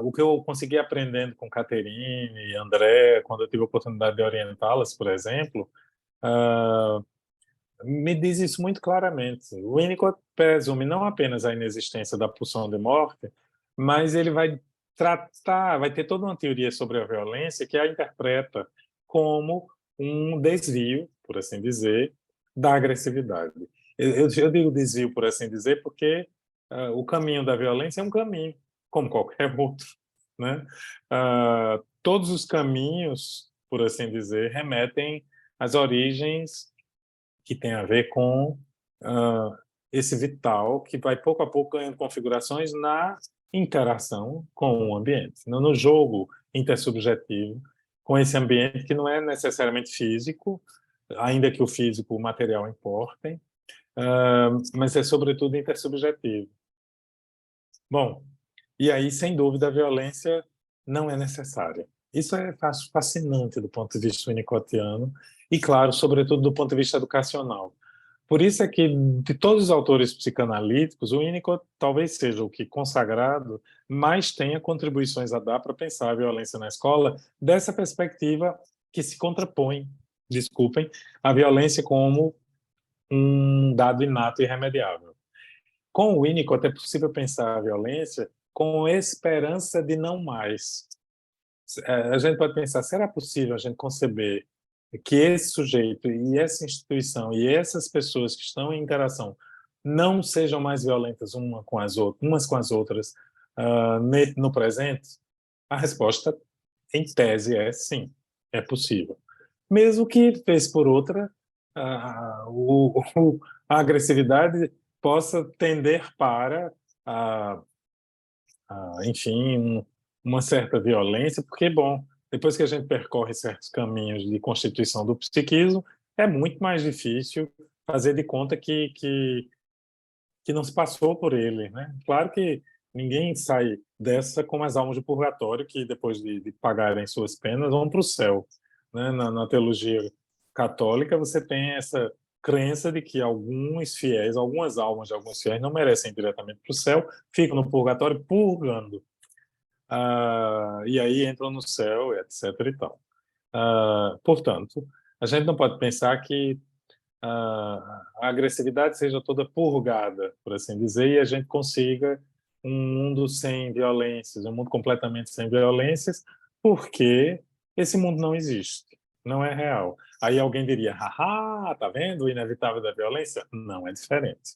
B: o que eu consegui aprendendo com Caterine e André, quando eu tive a oportunidade de orientá-las, por exemplo, ah, me diz isso muito claramente. O Winnicott presume não apenas a inexistência da pulsão de morte, mas ele vai ter toda uma teoria sobre a violência que a interpreta como um desvio, por assim dizer, da agressividade. Eu digo desvio, por assim dizer, porque o caminho da violência é um caminho, como qualquer outro, né? Todos os caminhos, por assim dizer, remetem às origens que tem a ver com uh, esse vital que vai pouco a pouco ganhando configurações na interação com o ambiente, no jogo intersubjetivo com esse ambiente que não é necessariamente físico, ainda que o físico, o material importem, mas é sobretudo intersubjetivo. Bom, e aí, sem dúvida, a violência não é necessária. Isso é fascinante do ponto de vista winnicottiano e, claro, sobretudo do ponto de vista educacional. Por isso é que, de todos os autores psicanalíticos, o Winnicott talvez seja o que, consagrado, mais tenha contribuições a dar para pensar a violência na escola dessa perspectiva que se contrapõe, desculpem, a violência como um dado inato e irremediável. Com o Winnicott é possível pensar a violência com esperança de não mais. A gente pode pensar, será possível a gente conceber que esse sujeito e essa instituição e essas pessoas que estão em interação não sejam mais violentas umas com as outras no presente? A resposta, em tese, é sim, é possível. Mesmo que, vez por outra, a agressividade possa tender para, enfim, uma certa violência, porque, bom, depois que a gente percorre certos caminhos de constituição do psiquismo, é muito mais difícil fazer de conta que não se passou por ele, né? Claro que ninguém sai dessa como as almas do purgatório, que depois de pagarem suas penas vão para o céu, né? Na teologia católica você tem essa crença de que alguns fiéis, algumas almas de alguns fiéis não merecem ir diretamente para o céu, ficam no purgatório purgando. E aí entram no céu, etc. e tal. Portanto, a gente não pode pensar que a agressividade seja toda purgada, por assim dizer, e a gente consiga um mundo sem violências, um mundo completamente sem violências, porque esse mundo não existe, não é real. Aí alguém diria, haha, tá vendo o inevitável da violência? Não, é diferente.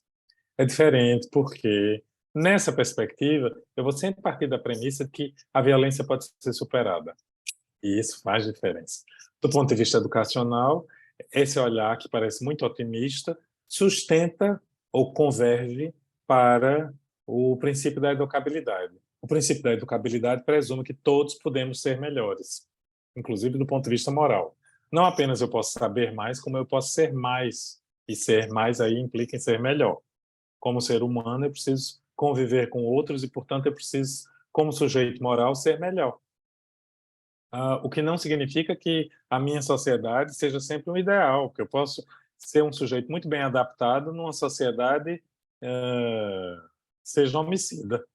B: É diferente porque, nessa perspectiva, eu vou sempre partir da premissa de que a violência pode ser superada. E isso faz diferença. Do ponto de vista educacional, esse olhar, que parece muito otimista, sustenta ou converge para o princípio da educabilidade. O princípio da educabilidade presume que todos podemos ser melhores, inclusive do ponto de vista moral. Não apenas eu posso saber mais, como eu posso ser mais. E ser mais aí implica em ser melhor. Como ser humano, eu preciso conviver com outros e, portanto, eu preciso, como sujeito moral, ser melhor. O que não significa que a minha sociedade seja sempre um ideal, que eu posso ser um sujeito muito bem adaptado numa sociedade seja homicida.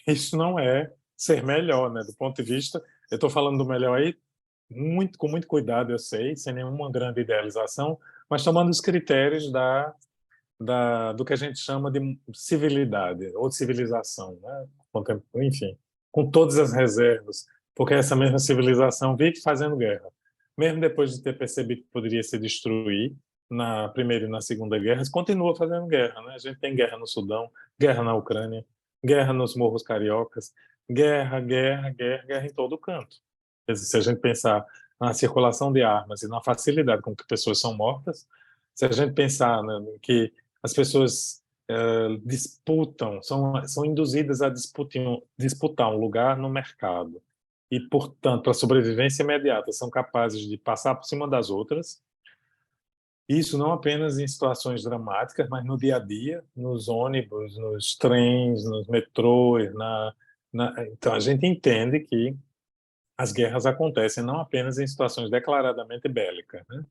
B: Isso não é ser melhor, né? Do ponto de vista, eu estou falando do melhor aí com muito cuidado, eu sei, sem nenhuma grande idealização, mas tomando os critérios do que a gente chama de civilidade ou civilização, né? Enfim, com todas as reservas, porque essa mesma civilização vive fazendo guerra. Mesmo depois de ter percebido que poderia se destruir na Primeira e na Segunda Guerra, continua fazendo guerra, né? A gente tem guerra no Sudão, guerra na Ucrânia, guerra nos Morros Cariocas, guerra em todo canto. Se a gente pensar na circulação de armas e na facilidade com que pessoas são mortas, Se a gente pensar, né, que as pessoas disputam, são induzidas a disputar um lugar no mercado e, portanto, para a sobrevivência imediata, são capazes de passar por cima das outras. Isso não apenas em situações dramáticas, mas no dia a dia, nos ônibus, nos trens, nos metrôs. Então, a gente entende que as guerras acontecem não apenas em situações declaradamente bélicas, né?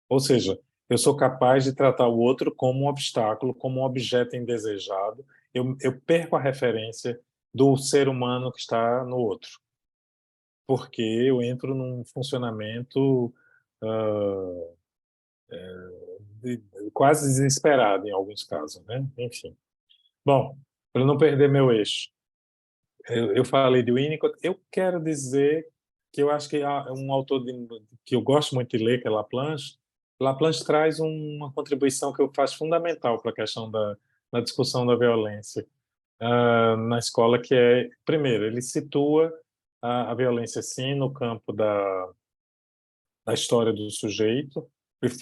B: Ou seja, eu sou capaz de tratar o outro como um obstáculo, como um objeto indesejado. Eu perco a referência do ser humano que está no outro, porque eu entro num funcionamento uh, quase desesperado em alguns casos, né? Enfim. Bom, para não perder meu eixo, eu falei de Winnicott. Eu quero dizer que eu acho que há um autor que eu gosto muito de ler, que é Laplanche. Laplanche traz uma contribuição que eu faço fundamental para a questão da discussão da violência na escola, que é, primeiro, ele situa a violência, sim, no campo da história do sujeito.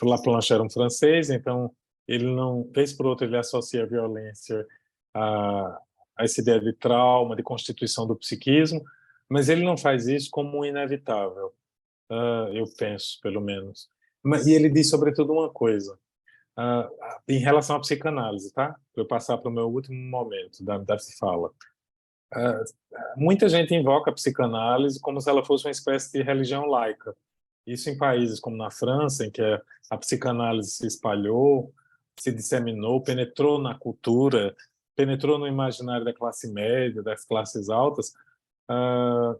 B: O Laplanche era um francês, então ele não, vez por outra, ele associa a violência a, a essa ideia de trauma, de constituição do psiquismo, mas ele não faz isso como um inevitável, eu penso, pelo menos. E ele diz, sobretudo, uma coisa, em relação à psicanálise, tá? Para eu passar para o meu último momento da fala. Uh, Muita gente invoca a psicanálise como se ela fosse uma espécie de religião laica. Isso em países como na França, em que a psicanálise se espalhou, se disseminou, penetrou na cultura, penetrou no imaginário da classe média, das classes altas, uh,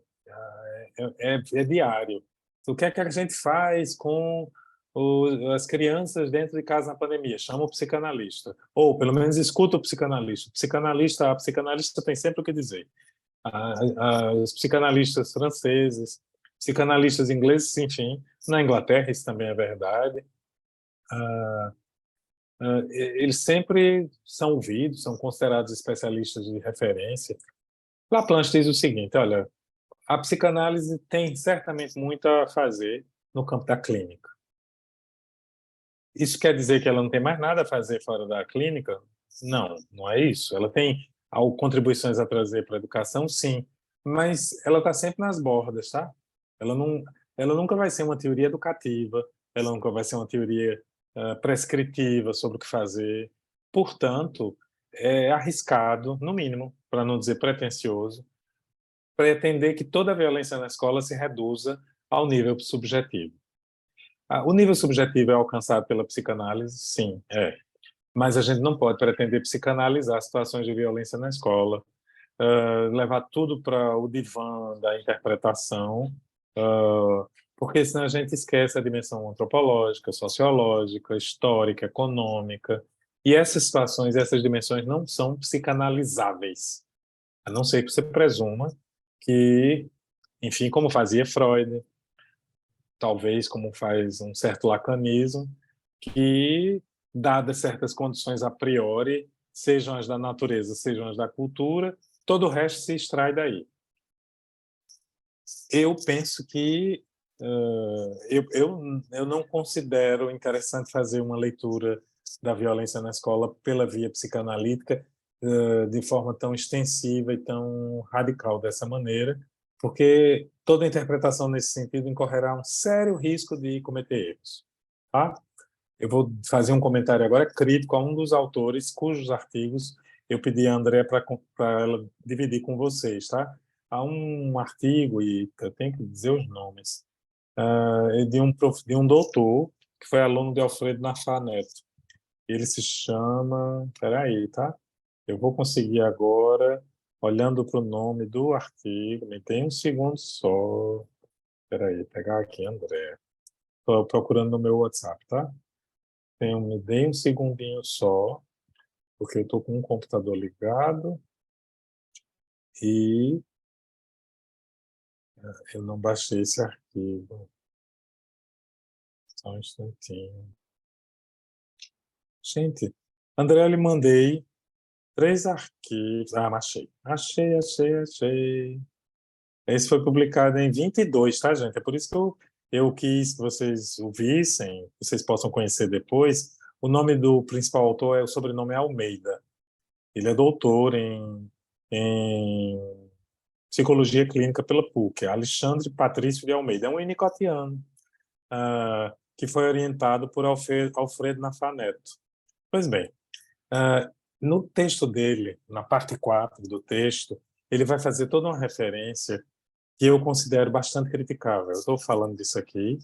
B: é diário. O que é que a gente faz com as crianças dentro de casa na pandemia? Chama o psicanalista. Ou, pelo menos, escuta o psicanalista. A psicanalista tem sempre o que dizer. Os psicanalistas franceses, psicanalistas ingleses, enfim, na Inglaterra isso também é verdade. Eles sempre são ouvidos, são considerados especialistas de referência. Laplanche diz o seguinte: olha, a psicanálise tem certamente muito a fazer no campo da clínica. Isso quer dizer que ela não tem mais nada a fazer fora da clínica? Não, não é isso. Ela tem contribuições a trazer para a educação, sim, mas ela está sempre nas bordas, tá? Ela não, ela nunca vai ser uma teoria educativa, ela nunca vai ser uma teoria prescritiva sobre o que fazer. Portanto, é arriscado, no mínimo, para não dizer pretensioso, pretender que toda a violência na escola se reduza ao nível subjetivo. O nível subjetivo é alcançado pela psicanálise? Sim, é. Mas a gente não pode pretender psicanalizar situações de violência na escola, levar tudo para o divã da interpretação, porque senão a gente esquece a dimensão antropológica, sociológica, histórica, econômica. E essas situações, essas dimensões não são psicanalizáveis, a não ser que você presuma que, enfim, como fazia Freud, talvez como faz um certo lacanismo, que, dadas certas condições a priori, sejam as da natureza, sejam as da cultura, todo o resto se extrai daí. Eu penso que eu não considero interessante fazer uma leitura da violência na escola pela via psicanalítica de forma tão extensiva e tão radical dessa maneira, porque toda interpretação nesse sentido incorrerá um sério risco de cometer erros. Tá? Eu vou fazer um comentário agora crítico a um dos autores cujos artigos eu pedi a Andrea para ela dividir com vocês. Tá? Há um artigo, e eu tenho que dizer os nomes, de um doutor que foi aluno de Alfredo Nassar Neto. Ele se chama... Espera aí, tá? Eu vou conseguir agora, olhando para o nome do artigo, me tem um segundo só. Espera aí, pegar aqui, André. Estou procurando no meu WhatsApp, tá? Me dê um segundinho só, porque eu estou com um computador ligado e eu não baixei esse arquivo. Só um instantinho. Gente, André, eu lhe mandei 3 arquivos. Achei. Achei. Esse foi publicado em 22, tá, gente? É por isso que eu quis que vocês o vissem, vocês possam conhecer depois. O nome do principal autor o sobrenome é Almeida. Ele é doutor em psicologia clínica pela PUC, Alexandre Patrício de Almeida. É um inicotiano, que foi orientado por Alfredo Naffar Neto. Pois bem, no texto dele, na parte 4 do texto, ele vai fazer toda uma referência que eu considero bastante criticável. Eu estou falando disso aqui.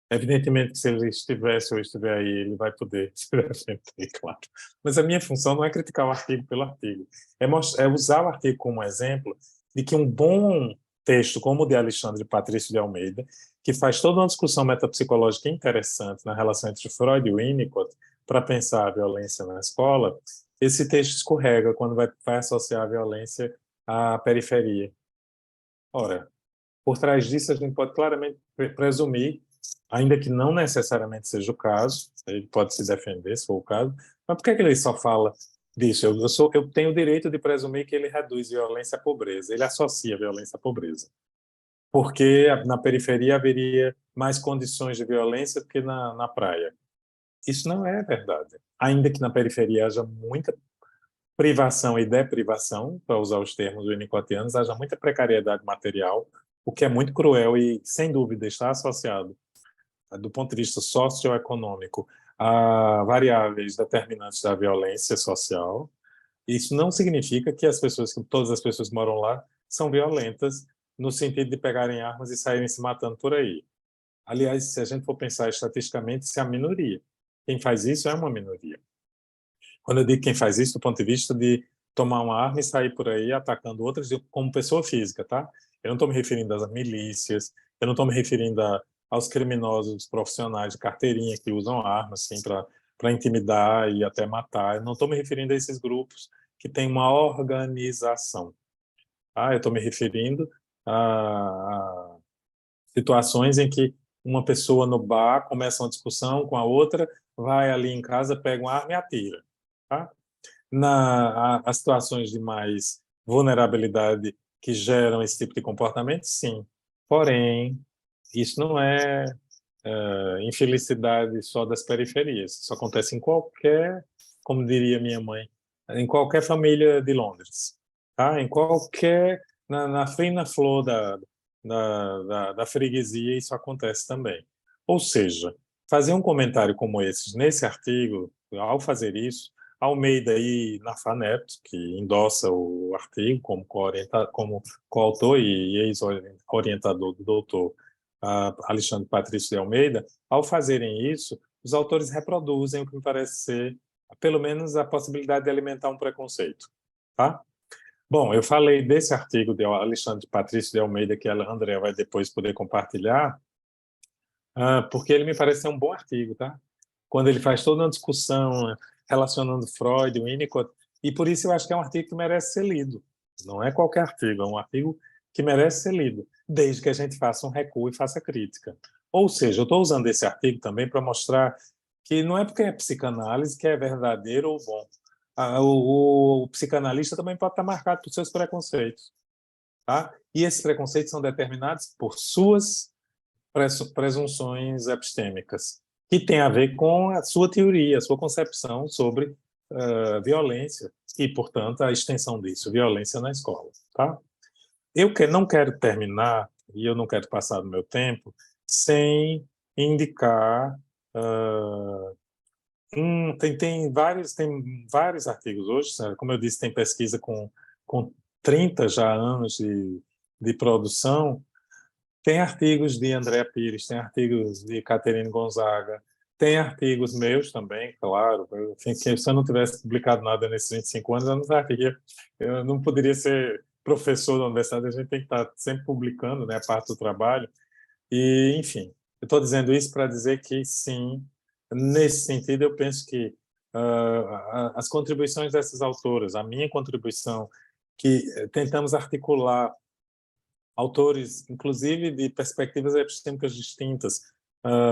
B: Evidentemente que se ele estivesse ou estiver aí, ele vai poder se defender, claro. Mas a minha função não é criticar o artigo pelo artigo. É usar o artigo como exemplo de que um bom texto como o de Alexandre Patrício de Almeida, que faz toda uma discussão metapsicológica interessante na relação entre Freud e Winnicott para pensar a violência na escola, esse texto escorrega quando vai associar a violência à periferia. Ora, por trás disso a gente pode claramente presumir, ainda que não necessariamente seja o caso, ele pode se defender se for o caso, mas por que ele só fala disso? Eu tenho o direito de presumir que ele reduz violência à pobreza, ele associa violência à pobreza, porque na periferia haveria mais condições de violência do que na praia. Isso não é verdade. Ainda que na periferia haja muita privação e deprivação, para usar os termos winnicottianos, haja muita precariedade material, o que é muito cruel e, sem dúvida, está associado, do ponto de vista socioeconômico, a variáveis determinantes da violência social. Isso não significa que todas as pessoas que moram lá são violentas, no sentido de pegarem armas e saírem se matando por aí. Aliás, se a gente for pensar estatisticamente, isso é a minoria. Quem faz isso é uma minoria. Quando eu digo quem faz isso, do ponto de vista de tomar uma arma e sair por aí atacando outras como pessoa física, tá? Eu não estou me referindo às milícias, eu não estou me referindo aos criminosos profissionais de carteirinha que usam armas assim, para intimidar e até matar. Eu não estou me referindo a esses grupos que têm uma organização. Tá? Eu estou me referindo a situações em que uma pessoa no bar começa uma discussão com a outra, vai ali em casa, pega uma arma e atira. Tá? As situações de mais vulnerabilidade que geram esse tipo de comportamento, sim. Porém, isso não é infelicidade só das periferias. Isso acontece em qualquer, como diria minha mãe, em qualquer família de Londres. Tá? Em qualquer, na fina flor da freguesia, isso acontece também. Ou seja, fazer um comentário como esse nesse artigo, ao fazer isso, Almeida e Naffar Neto, que endossa o artigo como coautor e ex-orientador do doutor Alexandre Patrício de Almeida, ao fazerem isso, os autores reproduzem o que me parece ser, pelo menos, a possibilidade de alimentar um preconceito. Tá? Bom, eu falei desse artigo de Alexandre Patrício de Almeida, que a Andrea vai depois poder compartilhar, porque ele me parece ser um bom artigo, tá? Quando ele faz toda uma discussão relacionando Freud, Winnicott, e por isso eu acho que é um artigo que merece ser lido. Não é qualquer artigo, é um artigo que merece ser lido, desde que a gente faça um recuo e faça crítica. Ou seja, eu estou usando esse artigo também para mostrar que não é porque é psicanálise que é verdadeiro ou bom. O psicanalista também pode estar marcado por seus preconceitos. Tá? E esses preconceitos são determinados por suas presunções epistêmicas, que tem a ver com a sua teoria, a sua concepção sobre violência e, portanto, a extensão disso, violência na escola. Tá? Não quero terminar, e eu não quero passar do meu tempo, sem indicar... tem vários artigos hoje, como eu disse, tem pesquisa com 30 já anos de produção. Tem artigos de Andréa Pires, tem artigos de Caterine Gonzaga, tem artigos meus também, claro. Enfim, se eu não tivesse publicado nada nesses 25 anos, eu não poderia ser professor da universidade, a gente tem que estar sempre publicando, né, a parte do trabalho. E, enfim, eu estou dizendo isso para dizer que, sim, nesse sentido, eu penso que as contribuições dessas autoras, a minha contribuição, que tentamos articular autores, inclusive de perspectivas epistêmicas distintas,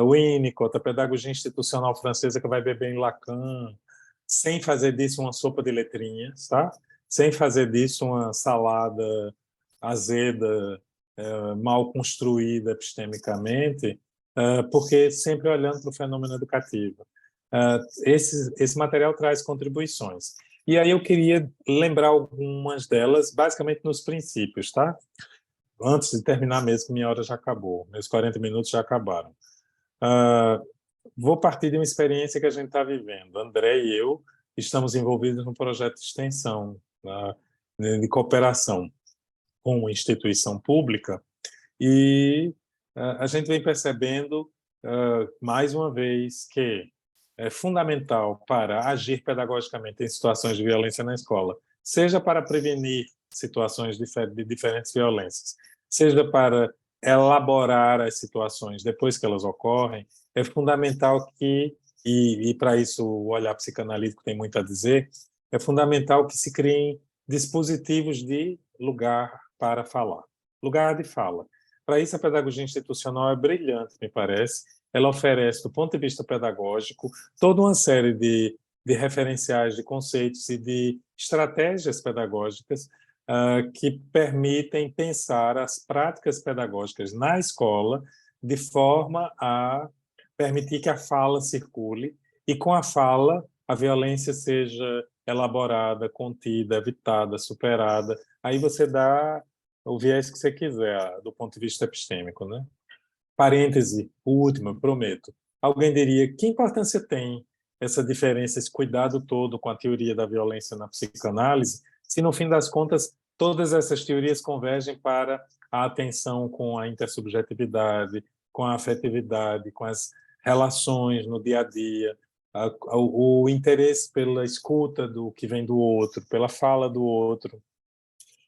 B: Winnicott, a pedagogia institucional francesa que vai beber em Lacan, sem fazer disso uma sopa de letrinhas, tá? Sem fazer disso uma salada azeda, mal construída epistemicamente, porque sempre olhando para o fenômeno educativo. Esse material traz contribuições. E aí eu queria lembrar algumas delas, basicamente nos princípios, tá? Antes de terminar mesmo, que minha hora já acabou, meus 40 minutos já acabaram. Vou partir de uma experiência que a gente está vivendo. André e eu estamos envolvidos num projeto de extensão, de cooperação com uma instituição pública, e a gente vem percebendo, mais uma vez, que é fundamental para agir pedagogicamente em situações de violência na escola, seja para prevenir situações de diferentes violências, seja para elaborar as situações depois que elas ocorrem, é fundamental que, e para isso o olhar psicanalítico tem muito a dizer, é fundamental que se criem dispositivos de lugar para falar, lugar de fala. Para isso, a pedagogia institucional é brilhante, me parece. Ela oferece, do ponto de vista pedagógico, toda uma série de referenciais, de conceitos e de estratégias pedagógicas que permitem pensar as práticas pedagógicas na escola de forma a permitir que a fala circule e, com a fala, a violência seja elaborada, contida, evitada, superada. Aí você dá o viés que você quiser, do ponto de vista epistêmico, né? Parêntese, o último, eu prometo. Alguém diria, que importância tem essa diferença, esse cuidado todo com a teoria da violência na psicanálise, se no fim das contas todas essas teorias convergem para a atenção com a intersubjetividade, com a afetividade, com as relações no dia a dia, o interesse pela escuta do que vem do outro, pela fala do outro,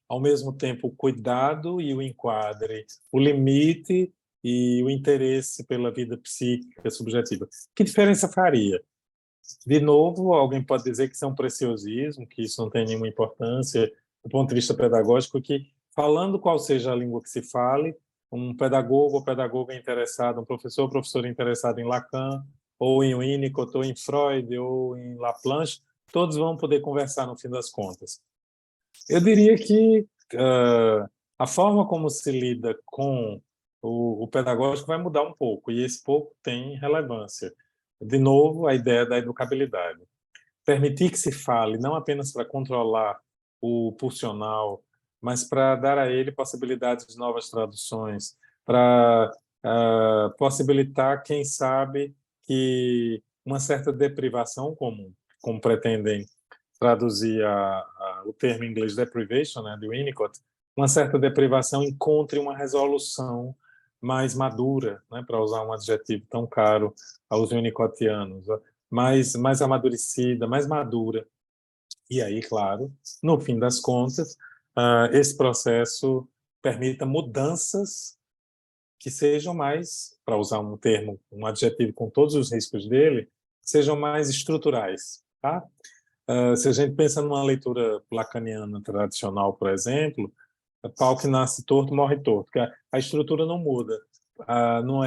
B: ao mesmo tempo o cuidado e o enquadre, o limite e o interesse pela vida psíquica subjetiva. Que diferença faria? De novo, alguém pode dizer que isso é um preciosismo, que isso não tem nenhuma importância do ponto de vista pedagógico, que, falando qual seja a língua que se fale, um pedagogo ou pedagoga interessado, um professor ou professora interessado em Lacan, ou em Winnicott, ou em Freud, ou em Laplanche, todos vão poder conversar no fim das contas. Eu diria que a forma como se lida com o pedagógico vai mudar um pouco, e esse pouco tem relevância. De novo, a ideia da educabilidade. Permitir que se fale, não apenas para controlar o pulsional, mas para dar a ele possibilidades de novas traduções, para possibilitar, quem sabe, que uma certa deprivação, como pretendem traduzir o termo em inglês deprivation, né, de Winnicott, uma certa deprivação encontre uma resolução mais madura, né, para usar um adjetivo tão caro aos winnicottianos, mais amadurecida, mais madura. E aí, claro, no fim das contas, esse processo permita mudanças que sejam mais, para usar um termo, um adjetivo com todos os riscos dele, sejam mais estruturais, tá? Se a gente pensa numa leitura lacaniana tradicional, por exemplo, pau que nasce torto morre torto, que a estrutura não muda.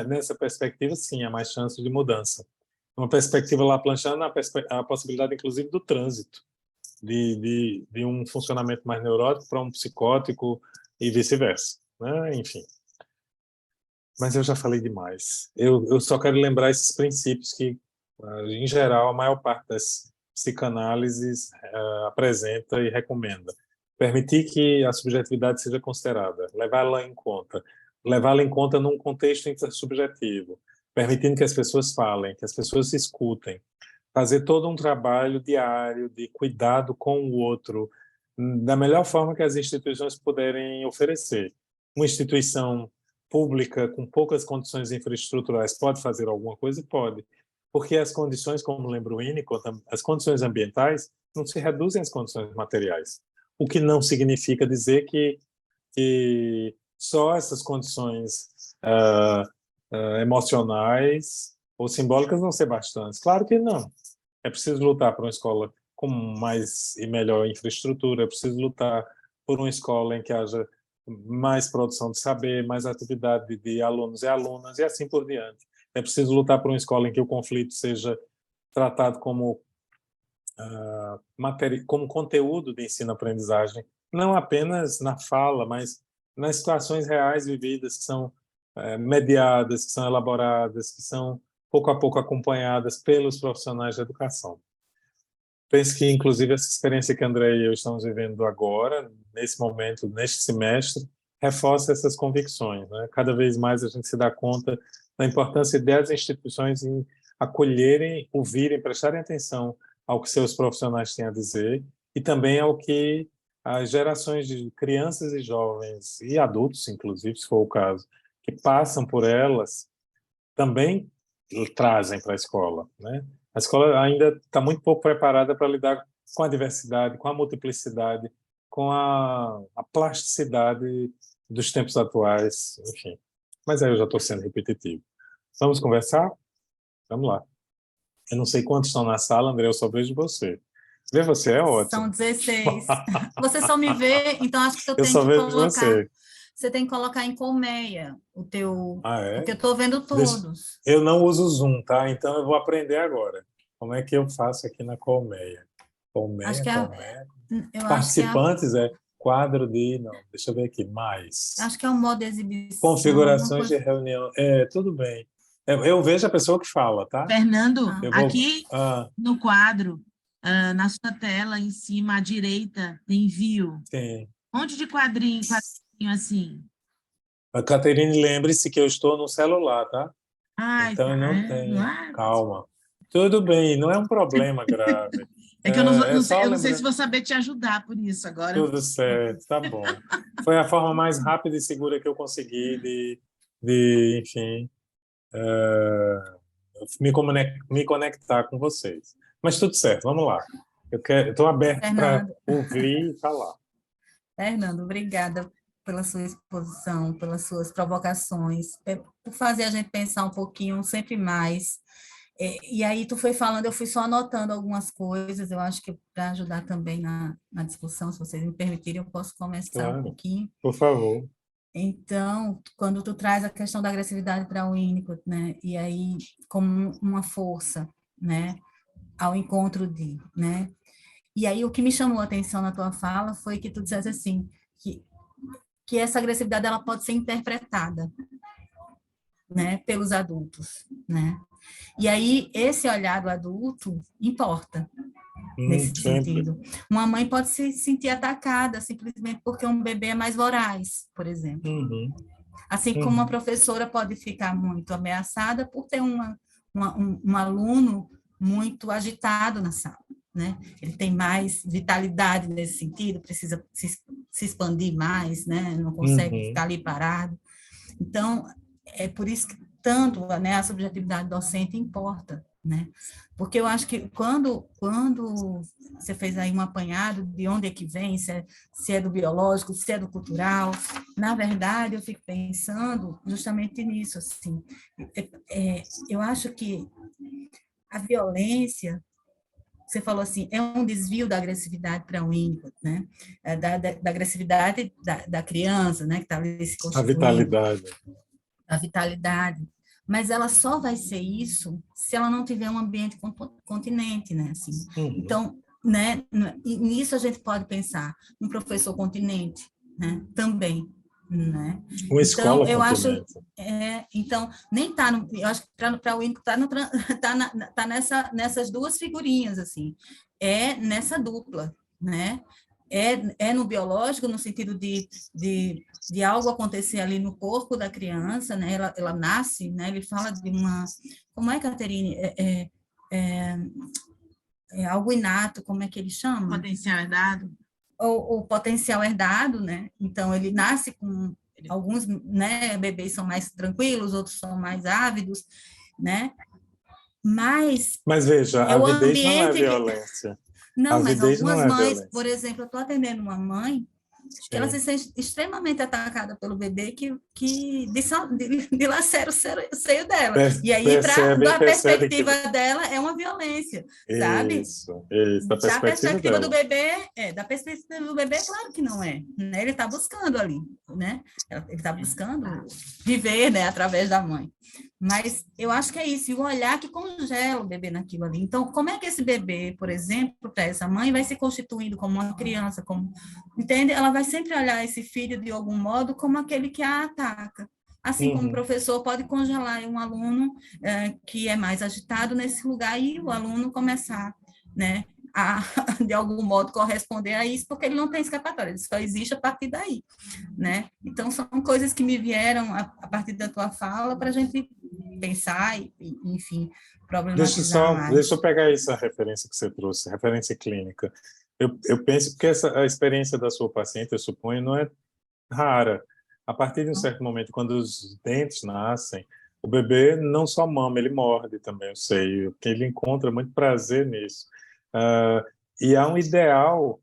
B: Nessa perspectiva, sim, há mais chances de mudança. Uma perspectiva laplanchiana, a possibilidade, inclusive, do trânsito, de um funcionamento mais neurótico para um psicótico e vice-versa, né? Enfim. Mas eu já falei demais. Eu só quero lembrar esses princípios que, em geral, a maior parte das psicanálises apresenta e recomenda. Permitir que a subjetividade seja considerada, levá-la em conta num contexto intersubjetivo, permitindo que as pessoas falem, que as pessoas se escutem, fazer todo um trabalho diário de cuidado com o outro, da melhor forma que as instituições puderem oferecer. Uma instituição pública com poucas condições infraestruturais pode fazer alguma coisa? Pode. Porque as condições, como lembra o Winnicott, as condições ambientais não se reduzem às condições materiais. O que não significa dizer que só essas condições emocionais ou simbólicas vão ser bastantes. Claro que não. É preciso lutar por uma escola com mais e melhor infraestrutura, é preciso lutar por uma escola em que haja mais produção de saber, mais atividade de alunos e alunas, e assim por diante. É preciso lutar por uma escola em que o conflito seja tratado como conteúdo de ensino-aprendizagem, não apenas na fala, mas nas situações reais vividas, que são mediadas, que são elaboradas, que são pouco a pouco acompanhadas pelos profissionais da educação. Penso que, inclusive, essa experiência que a André e eu estamos vivendo agora, nesse momento, neste semestre, reforça essas convicções, né? Cada vez mais a gente se dá conta da importância das instituições em acolherem, ouvirem, prestarem atenção ao que seus profissionais têm a dizer e também ao que as gerações de crianças e jovens e adultos, inclusive, se for o caso, que passam por elas, também trazem para a escola, né? A escola ainda está muito pouco preparada para lidar com a diversidade, com a multiplicidade, com a plasticidade dos tempos atuais, enfim. Mas aí eu já estou sendo repetitivo. Vamos conversar? Vamos lá. Eu não sei quantos estão na sala, André, eu só vejo você. Ver você é
A: São
B: ótimo.
A: 16. Você só me vê, então acho que eu
B: Eu
A: tenho
B: só
A: que
B: vejo
A: colocar.
B: você.
A: Você tem que colocar em colmeia o teu.
B: Ah,
A: Porque
B: é?
A: eu estou vendo todos.
B: Eu não uso o Zoom, tá? Então eu vou aprender agora. Como é que eu faço aqui na colmeia?
A: Acho
B: Colmeia,
A: que
B: colmeia.
A: eu acho que
B: Participantes é quadro de... Não, deixa eu ver aqui. Mais.
A: acho que é um modo de exibição, alguma
B: Configurações de
A: coisa.
B: reunião. Tudo bem. Eu vejo a pessoa que fala, tá?
C: Fernando,
A: Ah,
B: Eu vou...
C: aqui no quadro, na sua tela, em cima à direita, tem view.
B: Sim.
C: Um monte de quadrinho assim.
B: A Caterine, lembre-se que eu estou no celular, tá?
C: Ai,
B: Então eu não tenho.
C: ah,
B: Calma. Tudo bem, não é um problema grave.
C: é que eu
B: É só
C: eu não sei se
B: lembrando.
C: vou saber te ajudar por isso agora.
B: Tudo certo, tá bom. Foi a forma mais rápida e segura que eu consegui enfim, me conectar com vocês. Mas tudo certo, vamos lá. Eu estou aberto para
A: Fernando,
B: ouvir e falar.
A: Fernando, obrigada pela sua exposição, pelas suas provocações, por fazer a gente pensar um pouquinho sempre mais. E aí tu foi falando, eu fui só anotando algumas coisas, eu acho que para ajudar também na discussão, se vocês me permitirem, eu posso começar um
B: Claro,
A: pouquinho.
B: por favor.
A: Então, quando tu traz a questão da agressividade para o Winnicott, né, e aí como uma força, né, ao encontro de, né, e aí o que me chamou a atenção na tua fala foi que tu disseste assim, que essa agressividade ela pode ser interpretada, né, pelos adultos, né, e aí esse olhar do adulto importa, nesse
B: Sempre.
A: sentido. Uma mãe pode se sentir atacada simplesmente porque um bebê é mais voraz, por exemplo.
B: Uhum,
A: Assim como uma
B: uhum,
A: professora pode ficar muito ameaçada por ter um aluno muito agitado na sala, né? Ele tem mais vitalidade nesse sentido, precisa se expandir mais, né? Não consegue
B: uhum.
A: ficar ali parado. Então, é por isso que tanto, né, a subjetividade docente importa, né? Porque eu acho que quando você fez aí um apanhado de onde é que vem, se é do biológico, se é do cultural, na verdade, eu fico pensando justamente nisso, assim. Eu acho que a violência, você falou assim, é um desvio da agressividade para o Winnicott, né? Da agressividade da criança, né, que está ali se
B: A
A: constituindo,
B: vitalidade.
A: a vitalidade, mas ela só vai ser isso se ela não tiver um ambiente continente, né? Assim,
B: Uhum.
A: então, né? E nisso a gente pode pensar um professor continente, né? Também, né?
B: Uma
A: Então,
B: escola
A: eu acho,
B: continente.
A: então nem tá no, eu acho que para o Winco tá nessas duas figurinhas assim, nessa dupla, né? No biológico, no sentido de algo acontecer ali no corpo da criança, né? Ela nasce, né? Ele fala de uma... Como é, Caterine? É algo inato, como é que ele chama?
C: Potencial herdado.
A: O potencial herdado, né? Então, ele nasce com... Alguns, né, bebês são mais tranquilos, outros são mais ávidos, né? Mas
B: veja,
A: é
B: a
A: o
B: avidez não é
A: ambiente que...
B: violência. A
A: Não, mas
B: avidez não
A: algumas
B: é
A: mães,
B: violência.
A: por exemplo, eu estou atendendo uma mãe que ela
B: Sim.
A: se sente extremamente atacada pelo bebê que dilacera o seio dela. E aí, da
B: Percebe que...
A: perspectiva dela, é uma violência, sabe?
B: Isso, da
A: Da
B: perspectiva
A: perspectiva do
B: dela.
A: bebê, da perspectiva do bebê, claro que não é, né? Ele está buscando ali, né? Ele está buscando viver, né, através da mãe. Mas eu acho que é isso, e o olhar que congela o bebê naquilo ali. Então, como é que esse bebê, por exemplo, para essa mãe, vai se constituindo como uma criança, como, entende? Ela vai sempre olhar esse filho de algum modo como aquele que a ataca. Assim como o professor pode congelar um aluno que é mais agitado nesse lugar e o aluno começar, né, a, de algum modo, corresponder a isso, porque ele não tem escapatória, ele só existe a partir daí, né? Então, são coisas que me vieram a partir da tua fala para a gente pensar e, enfim, problematizar
B: Deixa
A: mais.
B: eu pegar essa referência que você trouxe, referência clínica. Eu penso porque a experiência da sua paciente, eu suponho, não é rara. A partir de um certo momento, quando os dentes nascem, o bebê não só mama, ele morde também o seio, porque ele encontra muito prazer nisso. Ah, e há um ideal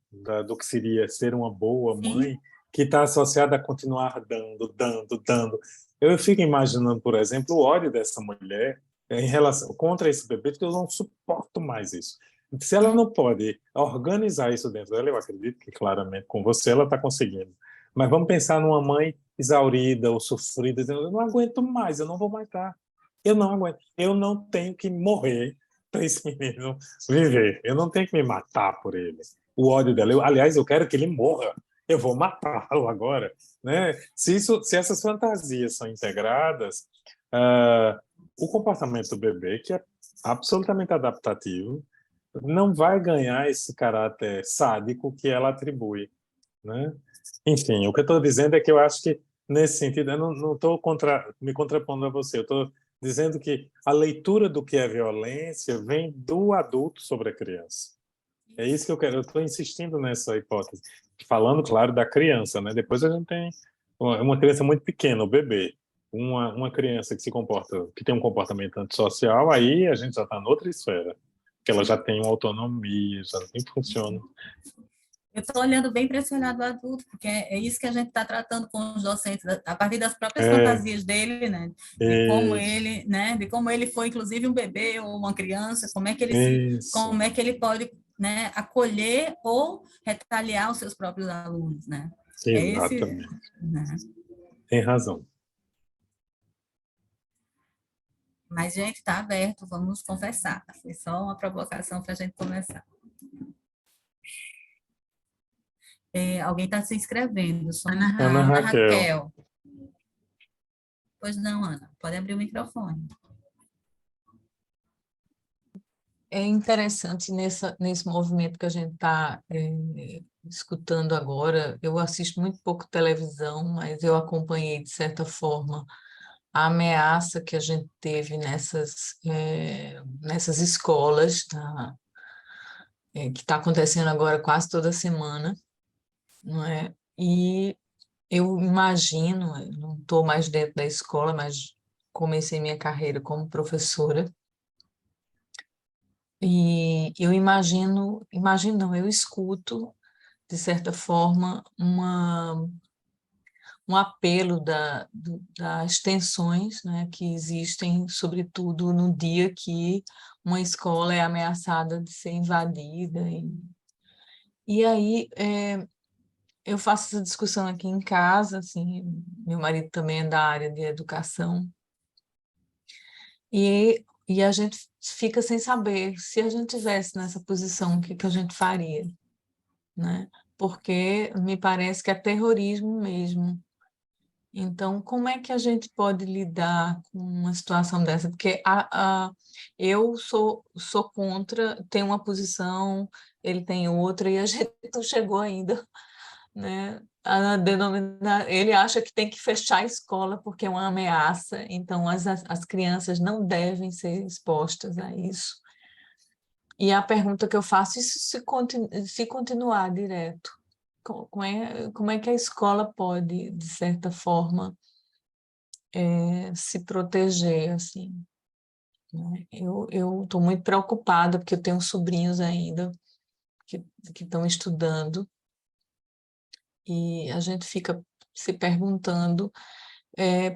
B: do que seria ser uma boa
A: Sim,
B: mãe que está associado a continuar dando. Eu fico imaginando, por exemplo, o ódio dessa mulher em relação contra esse bebê, porque eu não suporto mais isso. Se ela não pode organizar isso dentro dela, eu acredito que claramente com você ela está conseguindo. Mas vamos pensar numa mãe exaurida ou sofrida, dizendo: eu não aguento mais, eu não vou mais dar. Eu não aguento. Eu não tenho que morrer para esse menino viver. Eu não tenho que me matar por ele. O ódio dela. Aliás, eu quero que ele morra. Eu vou matá-lo agora. Né? Se essas fantasias são integradas, o comportamento do bebê, que é absolutamente adaptativo, não vai ganhar esse caráter sádico que ela atribui, né? Enfim, o que eu estou dizendo é que eu acho que, nesse sentido, eu não estou me contrapondo a você, eu estou dizendo que a leitura do que é violência vem do adulto sobre a criança. É isso que eu quero, eu estou insistindo nessa hipótese, falando, claro, da criança, né? Depois a gente tem uma criança muito pequena, o bebê, uma criança que se comporta, que tem um comportamento antissocial, aí a gente já está noutra esfera, que ela já tem uma autonomia, já nem funciona.
A: eu estou olhando bem para esse olhar do adulto, porque é isso que a gente está tratando com os docentes, a partir das próprias
B: É,
A: fantasias dele, né?
B: isso,
A: De como ele foi, inclusive, um bebê ou uma criança,
B: isso,
A: como é que ele pode, né, acolher ou retaliar os seus próprios alunos, né? É esse,
B: exatamente.
A: né?
B: Tem razão.
A: Mas, gente, está aberto, vamos conversar. Foi só uma provocação para a gente começar. Alguém está se inscrevendo,
C: Ana
A: somos
B: Ana
C: Raquel.
A: Ana
B: Raquel.
A: Raquel. Pois não, Ana, pode abrir o microfone.
D: É interessante nesse movimento que a gente está escutando agora. Eu assisto muito pouco televisão, mas eu acompanhei, de certa forma, a ameaça que a gente teve nessas escolas, que está acontecendo agora quase toda semana, não é? E eu imagino, eu não estou mais dentro da escola, mas comecei minha carreira como professora. E eu imagino não, eu escuto, de certa forma, um apelo das tensões, né, que existem, sobretudo no dia que uma escola é ameaçada de ser invadida. E aí eu faço essa discussão aqui em casa, assim, meu marido também é da área de educação, e a gente fica sem saber se a gente tivesse nessa posição, o que que a gente faria, né? Porque me parece que é terrorismo mesmo. Então, como é que a gente pode lidar com uma situação dessa? Porque eu sou contra, tenho uma posição, ele tem outra, e a gente não chegou ainda, né? Ele acha que tem que fechar a escola porque é uma ameaça, então as crianças não devem ser expostas a isso. E a pergunta que eu faço, isso se continuar direto, como é que a escola pode, de certa forma, se proteger, assim, né? Eu estou muito preocupada, porque eu tenho sobrinhos ainda que estão estudando, e a gente fica se perguntando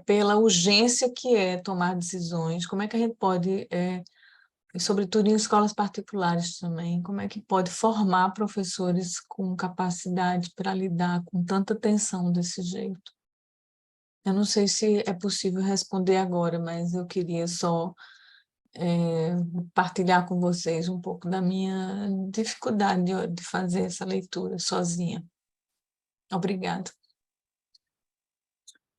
D: pela urgência que é tomar decisões, como é que a gente pode, e sobretudo em escolas particulares também, como é que pode formar professores com capacidade para lidar com tanta tensão desse jeito? Eu não sei se é possível responder agora, mas eu queria só partilhar com vocês um pouco da minha dificuldade de fazer essa leitura sozinha. Obrigada.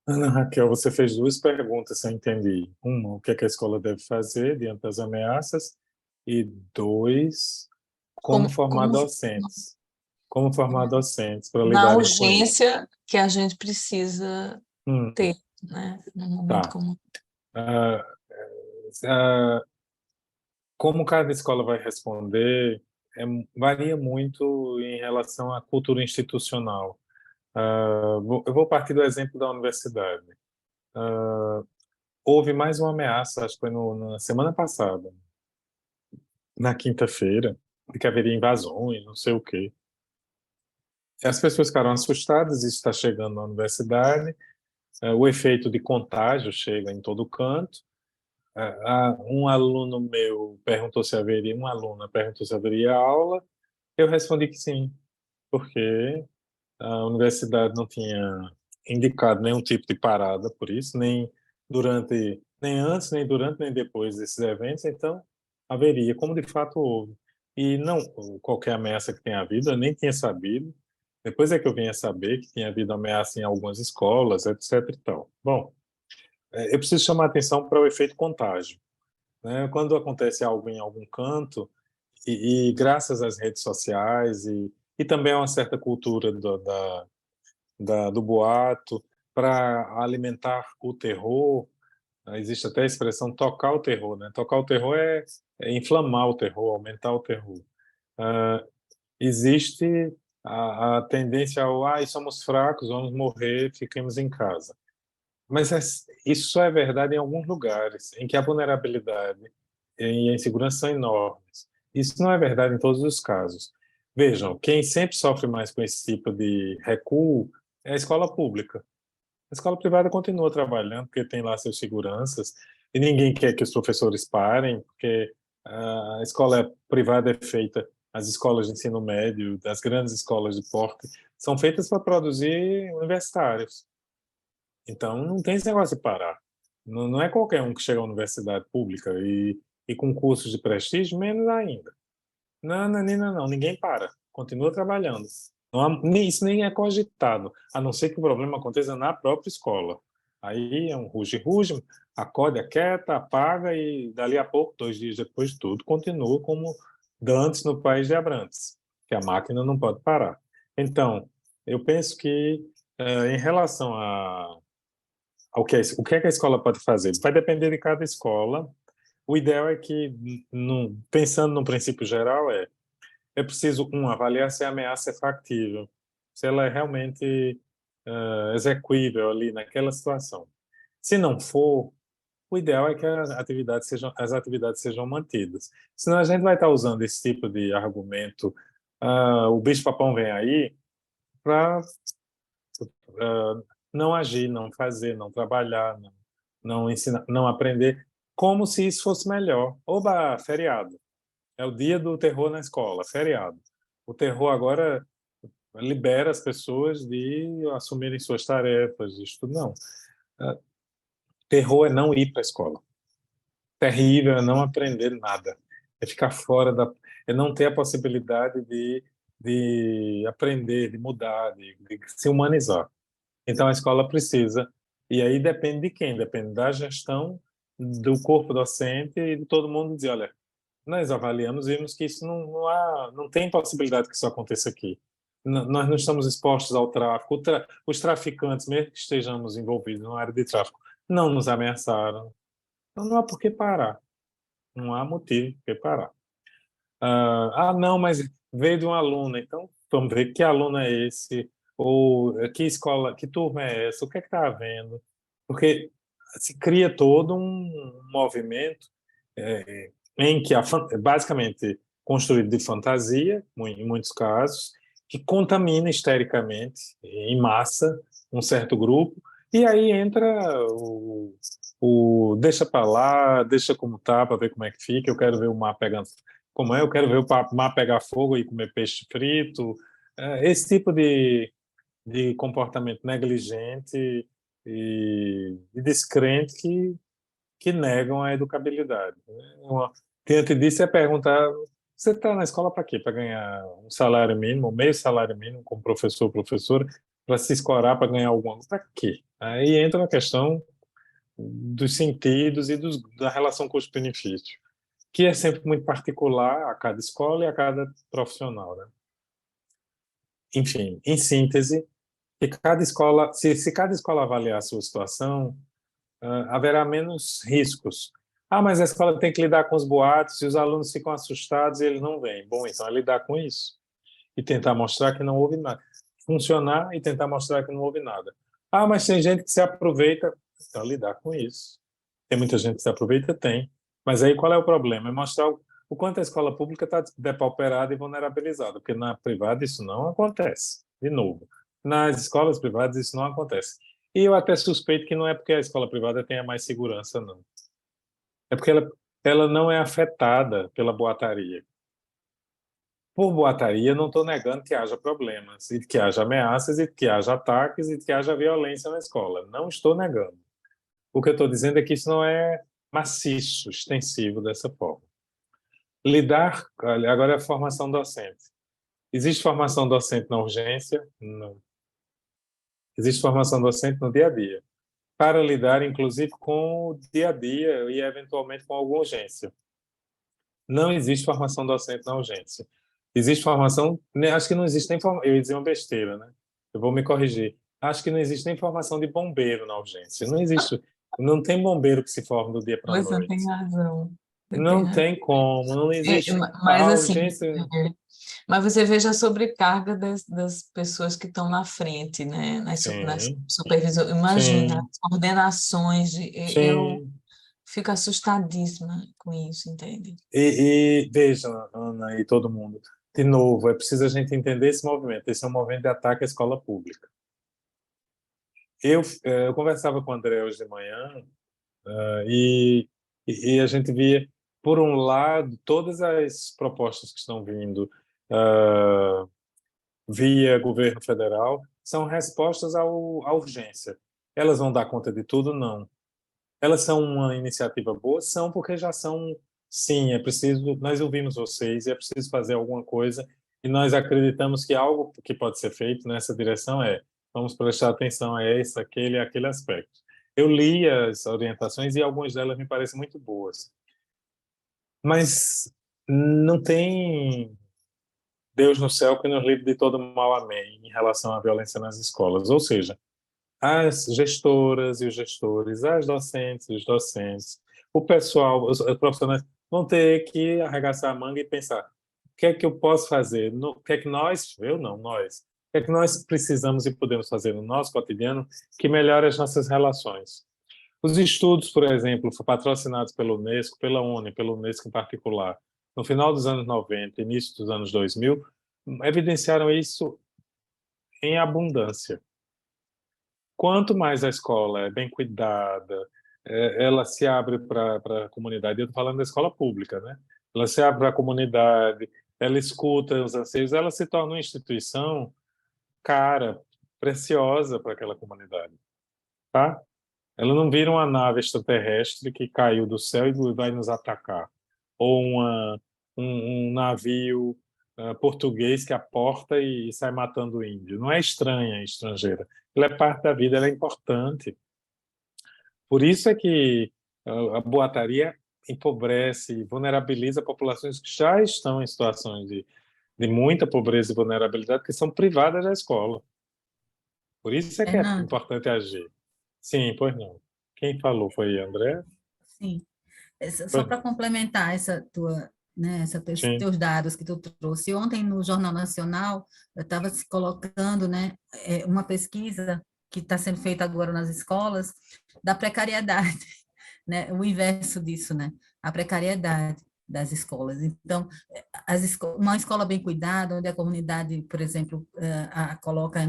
B: Ana Raquel, você fez duas perguntas, se eu entendi. Uma, o que é que a escola deve fazer diante das ameaças? E dois, como formar
D: Como
B: docentes. Como formar docentes para
D: na
B: lidarem com isso.
D: urgência que a gente precisa
B: Hum,
D: ter, né, num momento
B: tá.
D: como
B: Ah, ah, como cada escola vai responder, varia muito em relação à cultura institucional. Eu vou partir do exemplo da universidade. Houve mais uma ameaça, acho que foi na semana passada, na quinta-feira, de que haveria invasões, não sei o quê. As pessoas ficaram assustadas, isso está chegando na universidade, o efeito de contágio chega em todo canto. Um aluno meu perguntou se haveria, uma aluna perguntou se haveria aula, eu respondi que sim, porque a universidade não tinha indicado nenhum tipo de parada por isso, nem antes, nem durante, nem depois desses eventos, então haveria, como de fato houve. E não qualquer ameaça que tenha havido, eu nem tinha sabido. Depois é que eu vim a saber que tinha havido ameaça em algumas escolas, etc. e tal. Bom, eu preciso chamar a atenção para o efeito contágio, né? Quando acontece algo em algum canto, e graças às redes sociais e também a uma certa cultura do boato, para alimentar o terror. Existe até a expressão tocar o terror, né? Tocar o terror é inflamar o terror, aumentar o terror. Ah, existe a tendência ao, somos fracos, vamos morrer, fiquemos em casa. Mas isso só é verdade em alguns lugares, em que a vulnerabilidade e a insegurança são enormes. Isso não é verdade em todos os casos. Vejam, quem sempre sofre mais com esse tipo de recuo é a escola pública. A escola privada continua trabalhando, porque tem lá seus seguranças, e ninguém quer que os professores parem, porque a escola privada é feita, as escolas de ensino médio, das grandes escolas de porte, são feitas para produzir universitários. Então, não tem esse negócio de parar. Não, não é qualquer um que chega à universidade pública e com cursos de prestígio, menos ainda. Não, não, não, não, ninguém para. Continua trabalhando. Não isso nem é cogitado, a não ser que o problema aconteça na própria escola. Aí é um ruge-ruge, acorde, aquieta, apaga e dali a pouco, 2 dias depois, tudo continua como dantes no país de Abrantes, que a máquina não pode parar. Então, eu penso que em relação o que é que a escola pode fazer? Vai depender de cada escola. O ideal é que, pensando no princípio geral, é preciso, avaliar se a ameaça é factível, se ela é realmente execuível ali naquela situação. Se não for, o ideal é que as atividades sejam mantidas. Senão a gente vai estar usando esse tipo de argumento, o bicho-papão vem aí, para não agir, não fazer, não trabalhar, não ensinar, não aprender, como se isso fosse melhor. Oba, feriado. É o dia do terror na escola, feriado. O terror agora libera as pessoas de assumirem suas tarefas, de estudo. Não. Terror é não ir para a escola. Terrível é não aprender nada. É ficar fora é não ter a possibilidade de aprender, de mudar, de se humanizar. Então a escola precisa, e aí depende de quem? Depende da gestão, do corpo docente e de todo mundo dizer, olha, nós avaliamos e vimos que isso não tem possibilidade que isso aconteça aqui. Nós não estamos expostos ao tráfico. Os traficantes, mesmo que estejamos envolvidos na área de tráfico, não nos ameaçaram. Então não há por que parar. Não há motivo por que parar. Não, mas veio de um aluno, então vamos ver que aluno é esse, ou que escola, que turma é essa, o que é que está havendo, porque se cria todo um movimento em que basicamente construído de fantasia, em muitos casos, que contamina histericamente, em massa, um certo grupo, e aí entra o deixa para lá, deixa como tá, para ver como é que fica, eu quero ver o mar pegando como é, eu quero ver o mar pegar fogo e comer peixe frito, esse tipo de comportamento negligente e descrente que negam a educabilidade. Diante disso é perguntar, você está na escola para quê? Para ganhar um salário mínimo, meio salário mínimo como professor ou professora? para se escorar, para ganhar alguma coisa. Para quê? Aí entra a questão dos sentidos e da relação custo-benefício, que é sempre muito particular a cada escola e a cada profissional, né? Enfim, em síntese, que cada escola, se cada escola avaliar a sua situação, haverá menos riscos. Ah, mas a escola tem que lidar com os boatos e os alunos ficam assustados e eles não vêm. Bom, então é lidar com isso e tentar mostrar que não houve nada. Funcionar e tentar mostrar que não houve nada. Ah, mas tem gente que se aproveita. Então, lidar com isso. Tem muita gente que se aproveita? Tem. Mas aí qual é o problema? É mostrar o quanto a escola pública está depauperada e vulnerabilizada, porque na privada isso não acontece. De novo, nas escolas privadas isso não acontece. E eu até suspeito que não é porque a escola privada tenha mais segurança, não. É porque ela não é afetada pela boataria. Por boataria, não estou negando que haja problemas, e que haja ameaças, e que haja ataques, e que haja violência na escola. Não estou negando. O que eu estou dizendo é que isso não é maciço, extensivo dessa forma. Lidar, agora é a formação docente. Existe formação docente na urgência? Não. Existe formação docente no dia a dia, para lidar, inclusive, com o dia a dia e, eventualmente, com alguma urgência. Não existe formação docente na urgência. Existe formação, acho que não existe nem formação, eu ia dizer uma besteira, né? Eu vou me corrigir. Acho que não existe nem formação de bombeiro na urgência. Não existe, não tem bombeiro que se forma do dia para a
D: Você tem
B: noite.
D: razão. Você tem
B: Não
D: razão.
B: tem como, não existe.
D: Mas
B: A
D: assim,
B: urgência,
D: mas você veja a sobrecarga das pessoas que estão na frente, né? Nas
B: sim,
D: supervisões. Imagina,
B: sim,
D: as coordenações, eu
B: sim.
D: fico assustadíssima com isso, entende?
B: E veja, Ana e todo mundo, de novo, é preciso a gente entender esse movimento. Esse é um movimento de ataque à escola pública. Eu conversava com o André hoje de manhã, e a gente via, por um lado, todas as propostas que estão vindo via governo federal são respostas à urgência. Elas vão dar conta de tudo? Não. Elas são uma iniciativa boa? São, porque já são, sim, é preciso, nós ouvimos vocês e é preciso fazer alguma coisa, e nós acreditamos que algo que pode ser feito nessa direção vamos prestar atenção a esse, aquele e aquele aspecto. Eu li as orientações e algumas delas me parecem muito boas, mas não tem Deus no céu que nos livre de todo mal, amém, em relação à violência nas escolas. Ou seja, as gestoras e os gestores, as docentes e os docentes, o pessoal, os profissionais vão ter que arregaçar a manga e pensar: o que é que eu posso fazer? O que é que nós, eu não, nós, o que é que nós precisamos e podemos fazer no nosso cotidiano que melhore as nossas relações? Os estudos, por exemplo, patrocinados pela Unesco, pela ONU, pela Unesco em particular, no final dos anos 90, início dos anos 2000, evidenciaram isso em abundância. Quanto mais a escola é bem cuidada, ela se abre para a comunidade. Eu estou falando da escola pública, né? Ela se abre para a comunidade, ela escuta os anseios, ela se torna uma instituição cara, preciosa para aquela comunidade, tá? Ela não vira uma nave extraterrestre que caiu do céu e vai nos atacar, ou um navio português que aporta e sai matando o índio. Não é estranha, é estrangeira. Ela é parte da vida, ela é importante. Por isso é que a boataria empobrece e vulnerabiliza populações que já estão em situações de muita pobreza e vulnerabilidade, que são privadas da escola. Por isso é que é
A: Fernando,
B: importante agir. Sim, pois não. Quem falou foi André?
A: sim. Só
B: Pois
A: para
B: não.
A: complementar essa tua, né,
B: Sim,
A: teus dados que tu trouxe. Ontem, no Jornal Nacional, eu estava se colocando, né, uma pesquisa que está sendo feita agora nas escolas da precariedade, né, o inverso disso, né, a precariedade das escolas. Então, uma escola bem cuidada, onde a comunidade, por exemplo, a coloca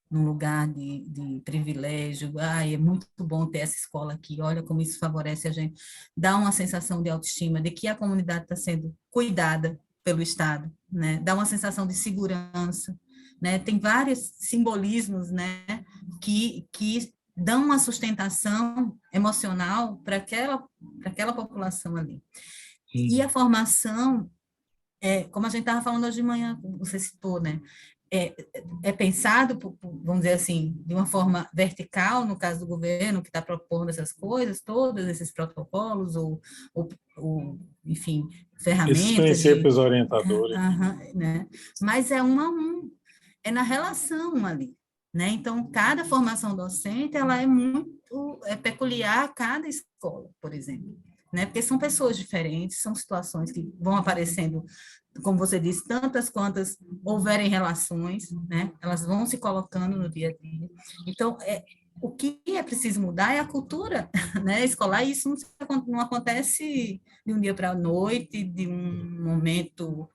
A: num lugar de privilégio, é muito bom ter essa escola aqui, olha como isso favorece a gente, dá uma sensação de autoestima, de que a comunidade está sendo cuidada pelo Estado, né? Dá uma sensação de segurança, né? Tem vários simbolismos, né, que dão uma sustentação emocional para aquela população ali. E a formação, como a gente estava falando hoje de manhã, você citou, né? é pensado, vamos dizer assim, de uma forma vertical, no caso do governo, que está propondo essas coisas, todos esses protocolos, enfim,
B: Esses
A: ferramentas
B: princípios orientadores.
A: aham, né? Mas é um a um, é na relação ali, né? Então, cada formação docente, ela é peculiar a cada escola, por exemplo, né? Porque são pessoas diferentes, são situações que vão aparecendo, como você disse, tantas quantas houverem relações, né? Elas vão se colocando no dia a dia. Então, o que é preciso mudar é a cultura, né, escolar, e isso não acontece de um dia para a noite, de um momento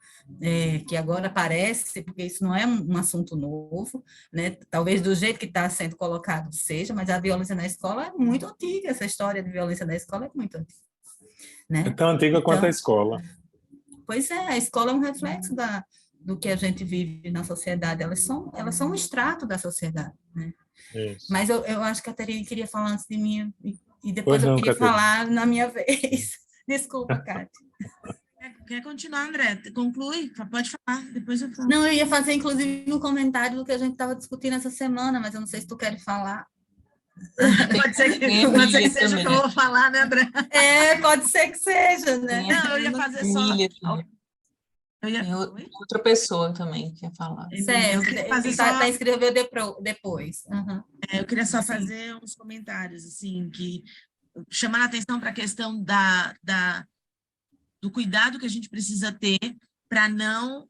A: que agora aparece, porque isso não é um assunto novo, né? Talvez do jeito que está sendo colocado seja, mas a violência na escola é muito antiga, essa história de violência na escola é muito antiga,
B: É
A: né?
B: tão antiga quanto a
A: Então,
B: escola.
A: pois é, a escola é um reflexo do que a gente vive na sociedade, elas são um extrato da sociedade, né?
B: Isso.
A: Mas eu acho que a Terine queria falar antes de mim, e
B: Pois
A: depois eu
B: não,
A: queria
B: Caterina.
A: falar na minha vez. Desculpa, Kátia.
C: Quer continuar, André? Conclui, pode falar, depois eu falo.
A: Não, eu ia fazer, inclusive, um comentário do que a gente estava discutindo essa semana, mas eu não sei se tu quer falar.
D: Tem a
C: Pode ser que
D: trilha
C: seja o que
D: também.
C: eu vou falar, né, André?
A: Pode ser que seja, né?
D: Tem a
C: Não, eu ia fazer só...
D: trilha também.
C: Eu ia...
D: Tem
C: Oi?
D: outra pessoa também que quer falar.
C: Eu
A: Certo,
C: queria fazer
A: para
C: só...
A: escrever depois. Uhum.
C: Eu queria só
A: Sim.
C: fazer uns comentários, assim, que chamando a atenção para a questão do cuidado que a gente precisa ter para não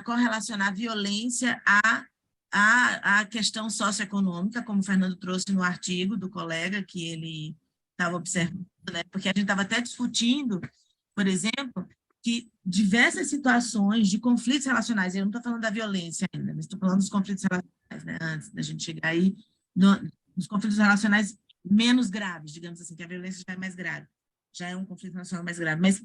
C: correlacionar a violência à questão socioeconômica, como o Fernando trouxe no artigo do colega que ele estava observando, né? Porque a gente estava até discutindo, por exemplo, que diversas situações de conflitos relacionais, eu não estou falando da violência ainda, mas estou falando dos conflitos relacionais, né? Antes da gente chegar aí, nos conflitos relacionais menos graves, digamos assim, que a violência já é mais grave, já é um conflito relacional mais grave, mas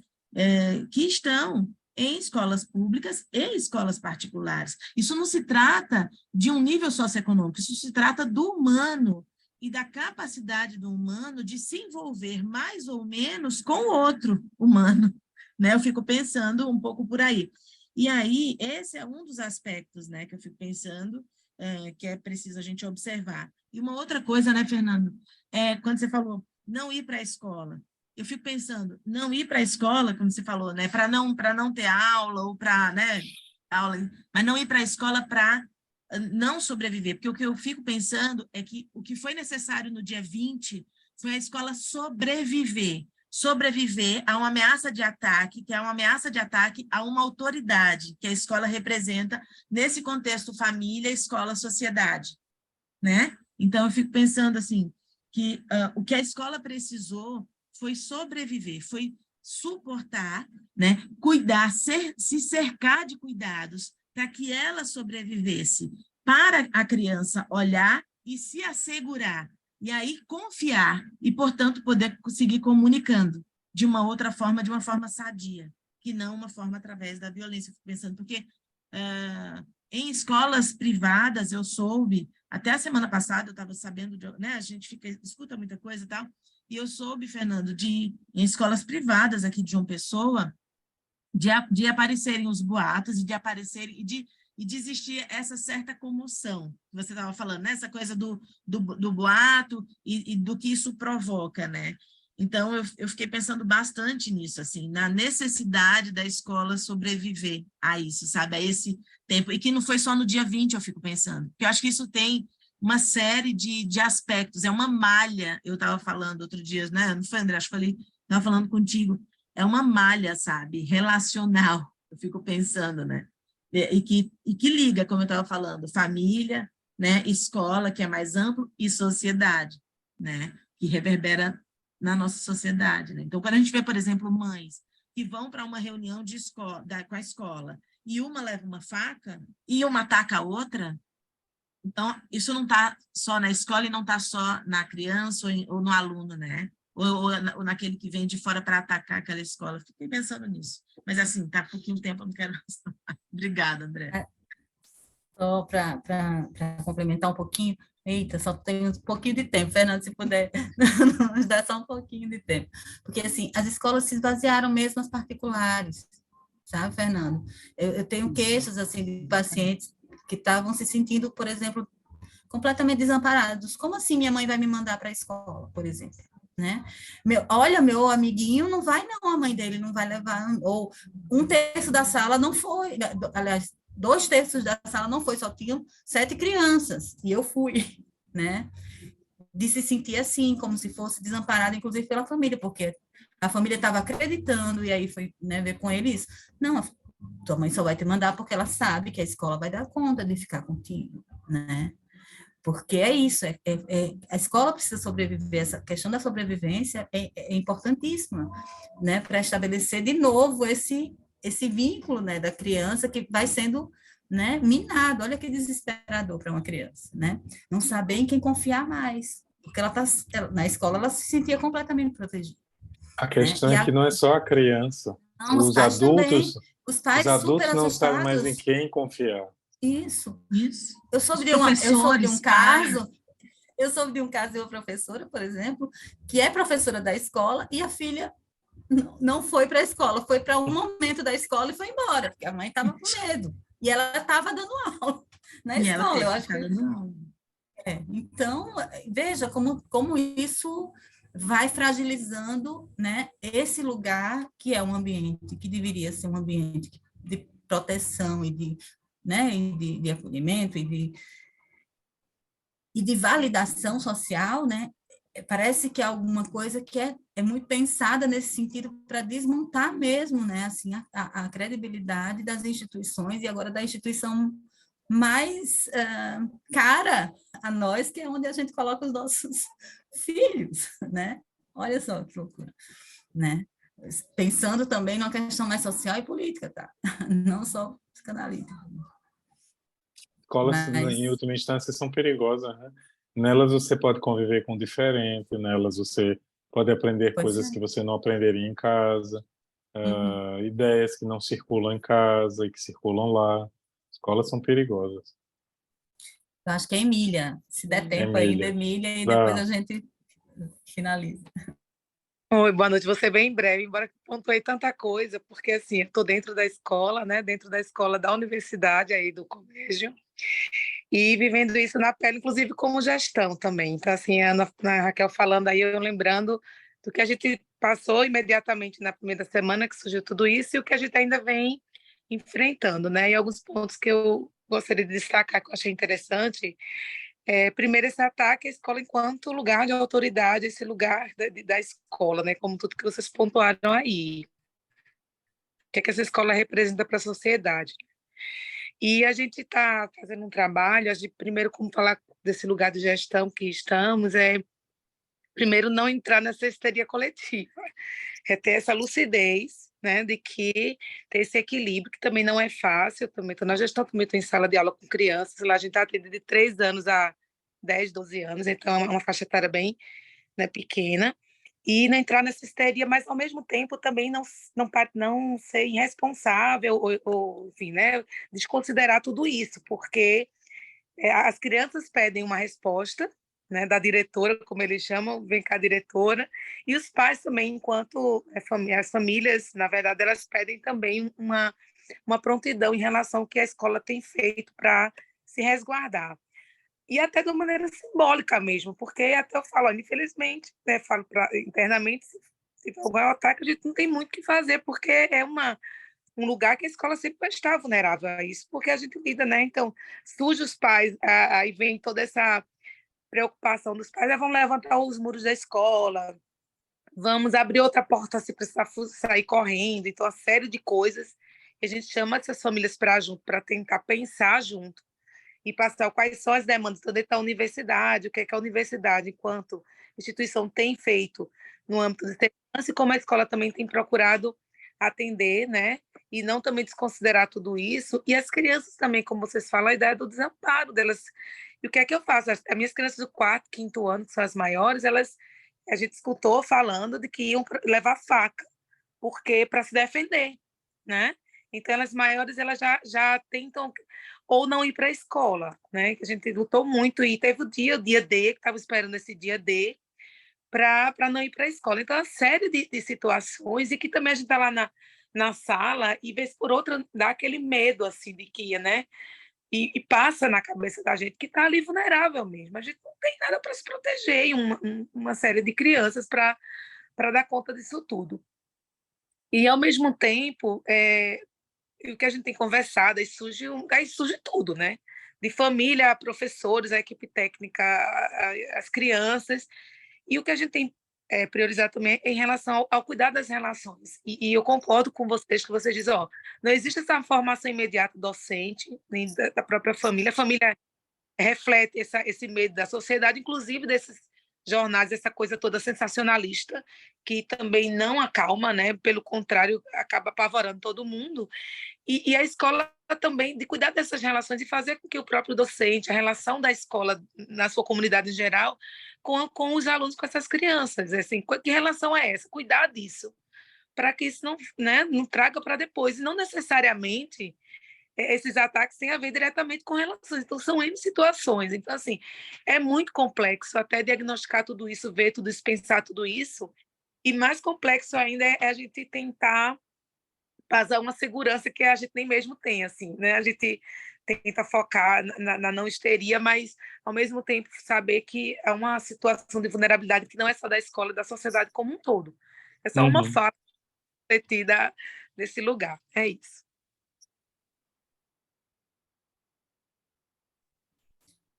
C: que estão em escolas públicas e escolas particulares. Isso não se trata de um nível socioeconômico, isso se trata do humano e da capacidade do humano de se envolver mais ou menos com o outro humano, né? Eu fico pensando um pouco por aí. E aí, esse é um dos aspectos, né, que eu fico pensando, que é preciso a gente observar. E uma outra coisa, né, Fernando, quando você falou não ir para a escola, eu fico pensando, não ir para a escola, como você falou, né, para não ter aula, ou para, né, aula, mas não ir para a escola para não sobreviver, porque o que eu fico pensando é que o que foi necessário no dia 20 foi a escola sobreviver a uma ameaça de ataque, que é uma ameaça de ataque a uma autoridade que a escola representa nesse contexto família, escola, sociedade, né? Então, eu fico pensando assim, que o que a escola precisou foi sobreviver, foi suportar, né? Cuidar, se cercar de cuidados para que ela sobrevivesse, para a criança olhar e se assegurar, e aí confiar, e, portanto, poder seguir comunicando de uma outra forma, de uma forma sadia, que não uma forma através da violência. Eu fico pensando, porque em escolas privadas, eu soube, até a semana passada eu estava sabendo, né, a gente escuta muita coisa e tal, e eu soube, Fernando, em escolas privadas aqui de João Pessoa, de aparecerem os boatos, e de existir essa certa comoção, que você estava falando, né? Essa coisa do boato e do que isso provoca, né? Então, eu fiquei pensando bastante nisso, assim, na necessidade da escola sobreviver a isso, sabe? A esse tempo. E que não foi só no dia 20, eu fico pensando. Porque eu acho que isso tem uma série de aspectos. É uma malha, eu estava falando outro dia, né? Não foi, André? Acho que estava falando contigo. É uma malha, sabe? Relacional, eu fico pensando, né? E que liga, como eu estava falando, família, né? Escola, que é mais amplo, e sociedade, né? Que reverbera na nossa sociedade, né? Então, quando a gente vê, por exemplo, mães que vão para uma reunião com a escola e uma leva uma faca e uma ataca a outra, então, isso não está só na escola e não está só na criança ou no aluno, né? Ou naquele que vem de fora para atacar aquela escola. Fiquei pensando nisso. Mas, assim, está pouquinho tempo, eu não quero... Obrigada, André.
A: Só para complementar um pouquinho, eita, só tem um pouquinho de tempo, Fernando, se puder nos dar só um pouquinho de tempo. Porque, assim, as escolas se esvaziaram mesmo as particulares, sabe, Fernando? Eu tenho queixas, assim, de pacientes que estavam se sentindo, por exemplo, completamente desamparados. Como assim minha mãe vai me mandar para a escola, por exemplo? Né? Olha, meu amiguinho não vai não, a mãe dele não vai levar, ou 1/3 da sala não foi, aliás, 2/3 da sala não foi, só tinham 7 crianças, e eu fui, né? De se sentir assim, como se fosse desamparado, inclusive pela família, porque a família estava acreditando, e aí foi, né, ver com eles, não, tua mãe só vai te mandar porque ela sabe que a escola vai dar conta de ficar contigo, né? Porque é isso, a escola precisa sobreviver, essa questão da sobrevivência é importantíssima, né, para estabelecer de novo esse vínculo, né, da criança que vai sendo, né, minado. Olha que desesperador para uma criança, né, não saber em quem confiar mais, porque na escola ela se sentia completamente protegida,
B: A
A: né,
B: questão é que não é só a criança.
A: não, os pais também, os
B: Os
A: pais super
B: adultos não sabem mais em
A: assustados,
B: quem confiar.
A: isso.
C: Isso.
A: Eu
C: Os
A: soube de
C: professores,
A: um caso. Eu soube de um caso de uma professora, por exemplo, que é professora da escola e a filha não foi para a escola, foi para um momento da escola e foi embora, porque a mãe estava com medo. E ela estava dando aula na
C: e ela
A: escola,
C: teve
A: eu
C: que
A: acho
C: ficar
A: que...
C: dando aula.
A: Então, veja como isso vai fragilizando, né, esse lugar que é um ambiente, que deveria ser um ambiente de proteção e de, né, de acolhimento e de validação social, né? Parece que é alguma coisa que é muito pensada nesse sentido para desmontar mesmo, né? Assim, a credibilidade das instituições e agora da instituição mais cara a nós, que é onde a gente coloca os nossos filhos, né? Olha só que loucura, né? Pensando também numa questão mais social e política, tá? Não só psicanalítica.
B: Escolas,
A: Mas,
B: em última instância, são perigosas, né? Nelas você pode conviver com o diferente, nelas você pode aprender
A: pois é.
B: coisas que você não aprenderia em casa,
A: Uhum.
B: ideias que não circulam em casa e que circulam lá. Escolas são perigosas.
A: Eu acho que é Emília. Se der tempo ainda,
B: Emília,
A: Emília, e depois
B: dá.
A: a gente finaliza.
E: Oi, boa noite. Vou ser bem breve, embora que pontuei tanta coisa, porque assim, eu estou dentro da escola, né? Dentro da escola da universidade aí do colégio, e vivendo isso na pele, inclusive como gestão também. Então, assim, a Ana Raquel falando aí, eu lembrando do que a gente passou imediatamente na primeira semana que surgiu tudo isso e o que a gente ainda vem enfrentando, né? E alguns pontos que eu gostaria de destacar que eu achei interessante. Primeiro, esse ataque à escola enquanto lugar de autoridade, esse lugar da escola, né? Como tudo que vocês pontuaram aí. O que é que essa escola representa para a sociedade? E a gente está fazendo um trabalho, primeiro, como falar desse lugar de gestão que estamos, primeiro, não entrar nessa histeria coletiva, é ter essa lucidez, né, de que ter esse equilíbrio, que também não é fácil. Eu também estou na gestão, também estou em sala de aula com crianças, lá a gente está atendendo de 3 anos a 10, 12 anos, então é uma faixa etária bem, né, pequena, e não entrar nessa histeria, mas ao mesmo tempo também não ser irresponsável, enfim, né, desconsiderar tudo isso, porque as crianças pedem uma resposta, né, da diretora, como eles chamam, vem cá, diretora, e os pais também, enquanto as famílias, na verdade, elas pedem também uma prontidão em relação ao que a escola tem feito para se resguardar. E até de uma maneira simbólica mesmo, porque até eu falo, infelizmente, né, falo internamente, se for algum ataque, a gente não tem muito o que fazer, porque é um lugar que a escola sempre vai estar vulnerável a isso, porque a gente lida, né? Então, surge os pais, aí vem toda essa preocupação dos pais, vamos levantar os muros da escola, vamos abrir outra porta se precisar sair correndo, então, uma série de coisas. E a gente chama essas famílias para junto, para tentar pensar junto e passar quais são as demandas dentro da universidade, o que é que a universidade, enquanto instituição, tem feito no âmbito de segurança e como a escola também tem procurado atender, né? E não também desconsiderar tudo isso. E as crianças também, como vocês falam, a ideia do desamparo delas. E o que é que eu faço? As minhas crianças do 4º, 5º ano, que são as maiores, a gente escutou falando de que iam levar faca, porque para se defender, né? Então, elas maiores, elas já tentam ou não ir para a escola, né? Que a gente lutou muito e teve o dia D, que estava esperando esse dia D, para não ir para a escola. Então, uma série de situações, e que também a gente está lá na na sala e, vez por outra, dá aquele medo, assim, de que, né? E passa na cabeça da gente que está ali vulnerável mesmo. A gente não tem nada para se proteger e uma série de crianças para dar conta disso tudo. E, ao mesmo tempo, o que a gente tem conversado, aí surge tudo, né? De família, a professores, a equipe técnica, as crianças. E o que a gente tem priorizado também é em relação ao cuidado das relações. E eu concordo com vocês, que vocês dizem, ó, não existe essa formação imediata docente, nem da própria família. A família reflete esse medo da sociedade, inclusive desses jornais, essa coisa toda sensacionalista, que também não acalma, né? Pelo contrário, acaba apavorando todo mundo. E a escola também, de cuidar dessas relações e fazer com que o próprio docente, a relação da escola na sua comunidade em geral, com os alunos, com essas crianças. Assim, que relação é essa? Cuidar disso, para que isso não, né, não traga para depois. E não necessariamente esses ataques têm a ver diretamente com relações. Então, são N situações. Então, assim, é muito complexo até diagnosticar tudo isso, ver tudo isso, pensar tudo isso. E mais complexo ainda é a gente tentar passar uma segurança que a gente nem mesmo tem, assim, né? A gente tenta focar na não histeria, mas, ao mesmo tempo, saber que é uma situação de vulnerabilidade que não é só da escola, é da sociedade como um todo. É só uma
B: Uhum.
E: fala refletida nesse lugar. É isso.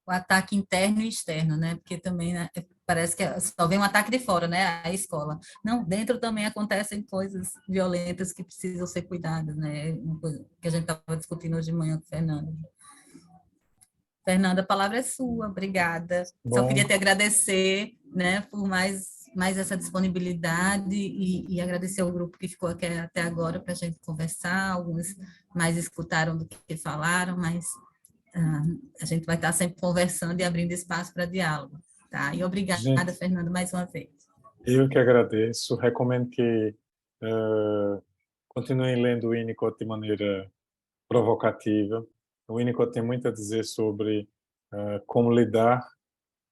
A: O ataque interno e externo, né? Porque também, né, parece que só vem um ataque de fora, né? A escola. Não, dentro também acontecem coisas violentas que precisam ser cuidadas, né? Uma coisa que a gente estava discutindo hoje de manhã com o Fernando. Fernanda, a palavra é sua, obrigada. Só
B: Bom,
A: queria te agradecer, né, por mais essa disponibilidade e agradecer ao grupo que ficou aqui até agora para a gente conversar. Alguns mais escutaram do que falaram, mas a gente vai estar sempre conversando e abrindo espaço para diálogo, tá? E obrigada,
B: gente,
A: Fernanda, mais uma vez.
B: eu que agradeço. Recomendo que continuem lendo o Winnicott de maneira provocativa. O Winnicott tem muito a dizer sobre como lidar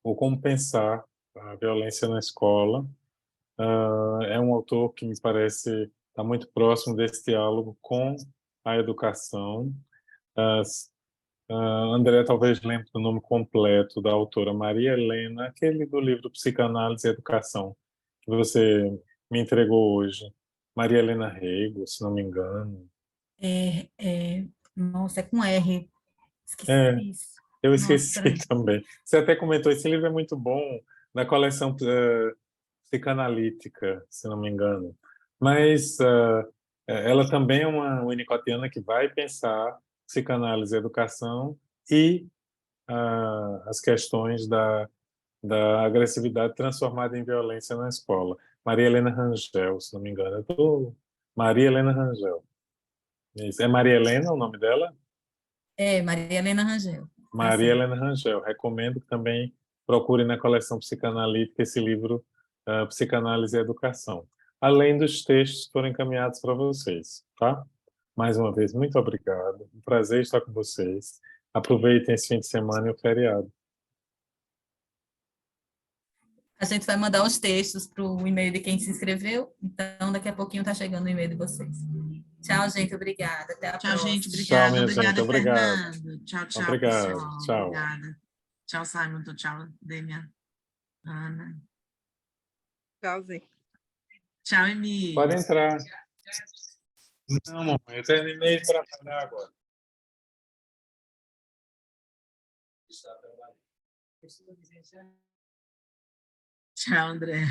B: ou como pensar a violência na escola. É um autor que me parece estar muito próximo desse diálogo com a educação. André talvez lembre do nome completo da autora Maria Helena, aquele do livro Psicanálise e Educação, que você me entregou hoje. Maria Helena Rego, se não me engano.
A: Nossa, é com R, esqueci
B: É,
A: isso.
B: eu
A: Nossa,
B: esqueci
A: peraí.
B: também. Você até comentou, esse livro é muito bom, na coleção psicanalítica, se não me engano. Mas ela também é uma winnicottiana que vai pensar psicanálise e educação e as questões da agressividade transformada em violência na escola. Maria Helena Rangel, se não me engano. Maria Helena Rangel. Isso. É Maria Helena o nome dela?
A: Maria Helena Rangel, tá
B: Maria
A: certo.
B: Helena Rangel. Recomendo que também procure na coleção psicanalítica esse livro, Psicanálise e Educação. Além dos textos que foram encaminhados para vocês, tá? Mais uma vez, muito obrigado. Um prazer estar com vocês. Aproveitem esse fim de semana e o feriado.
A: A gente vai mandar os textos para o e-mail de quem se inscreveu, então daqui a pouquinho está chegando o e-mail de vocês. Tchau, gente, obrigada. Até a
C: Tchau, gente.
A: próxima.
B: Tchau,
C: Obrigada.
B: minha gente.
C: Obrigada,
B: Obrigado.
C: Fernando. Tchau, tchau,
B: Obrigado.
C: pessoal.
B: Tchau.
C: Obrigada. Tchau, Simon. Tchau, Demian. Ana.
E: Tchauzinho.
C: Tchau, Emílio.
B: Pode entrar. Não, mamãe, eu terminei de trabalhar agora.
C: Tchau, André.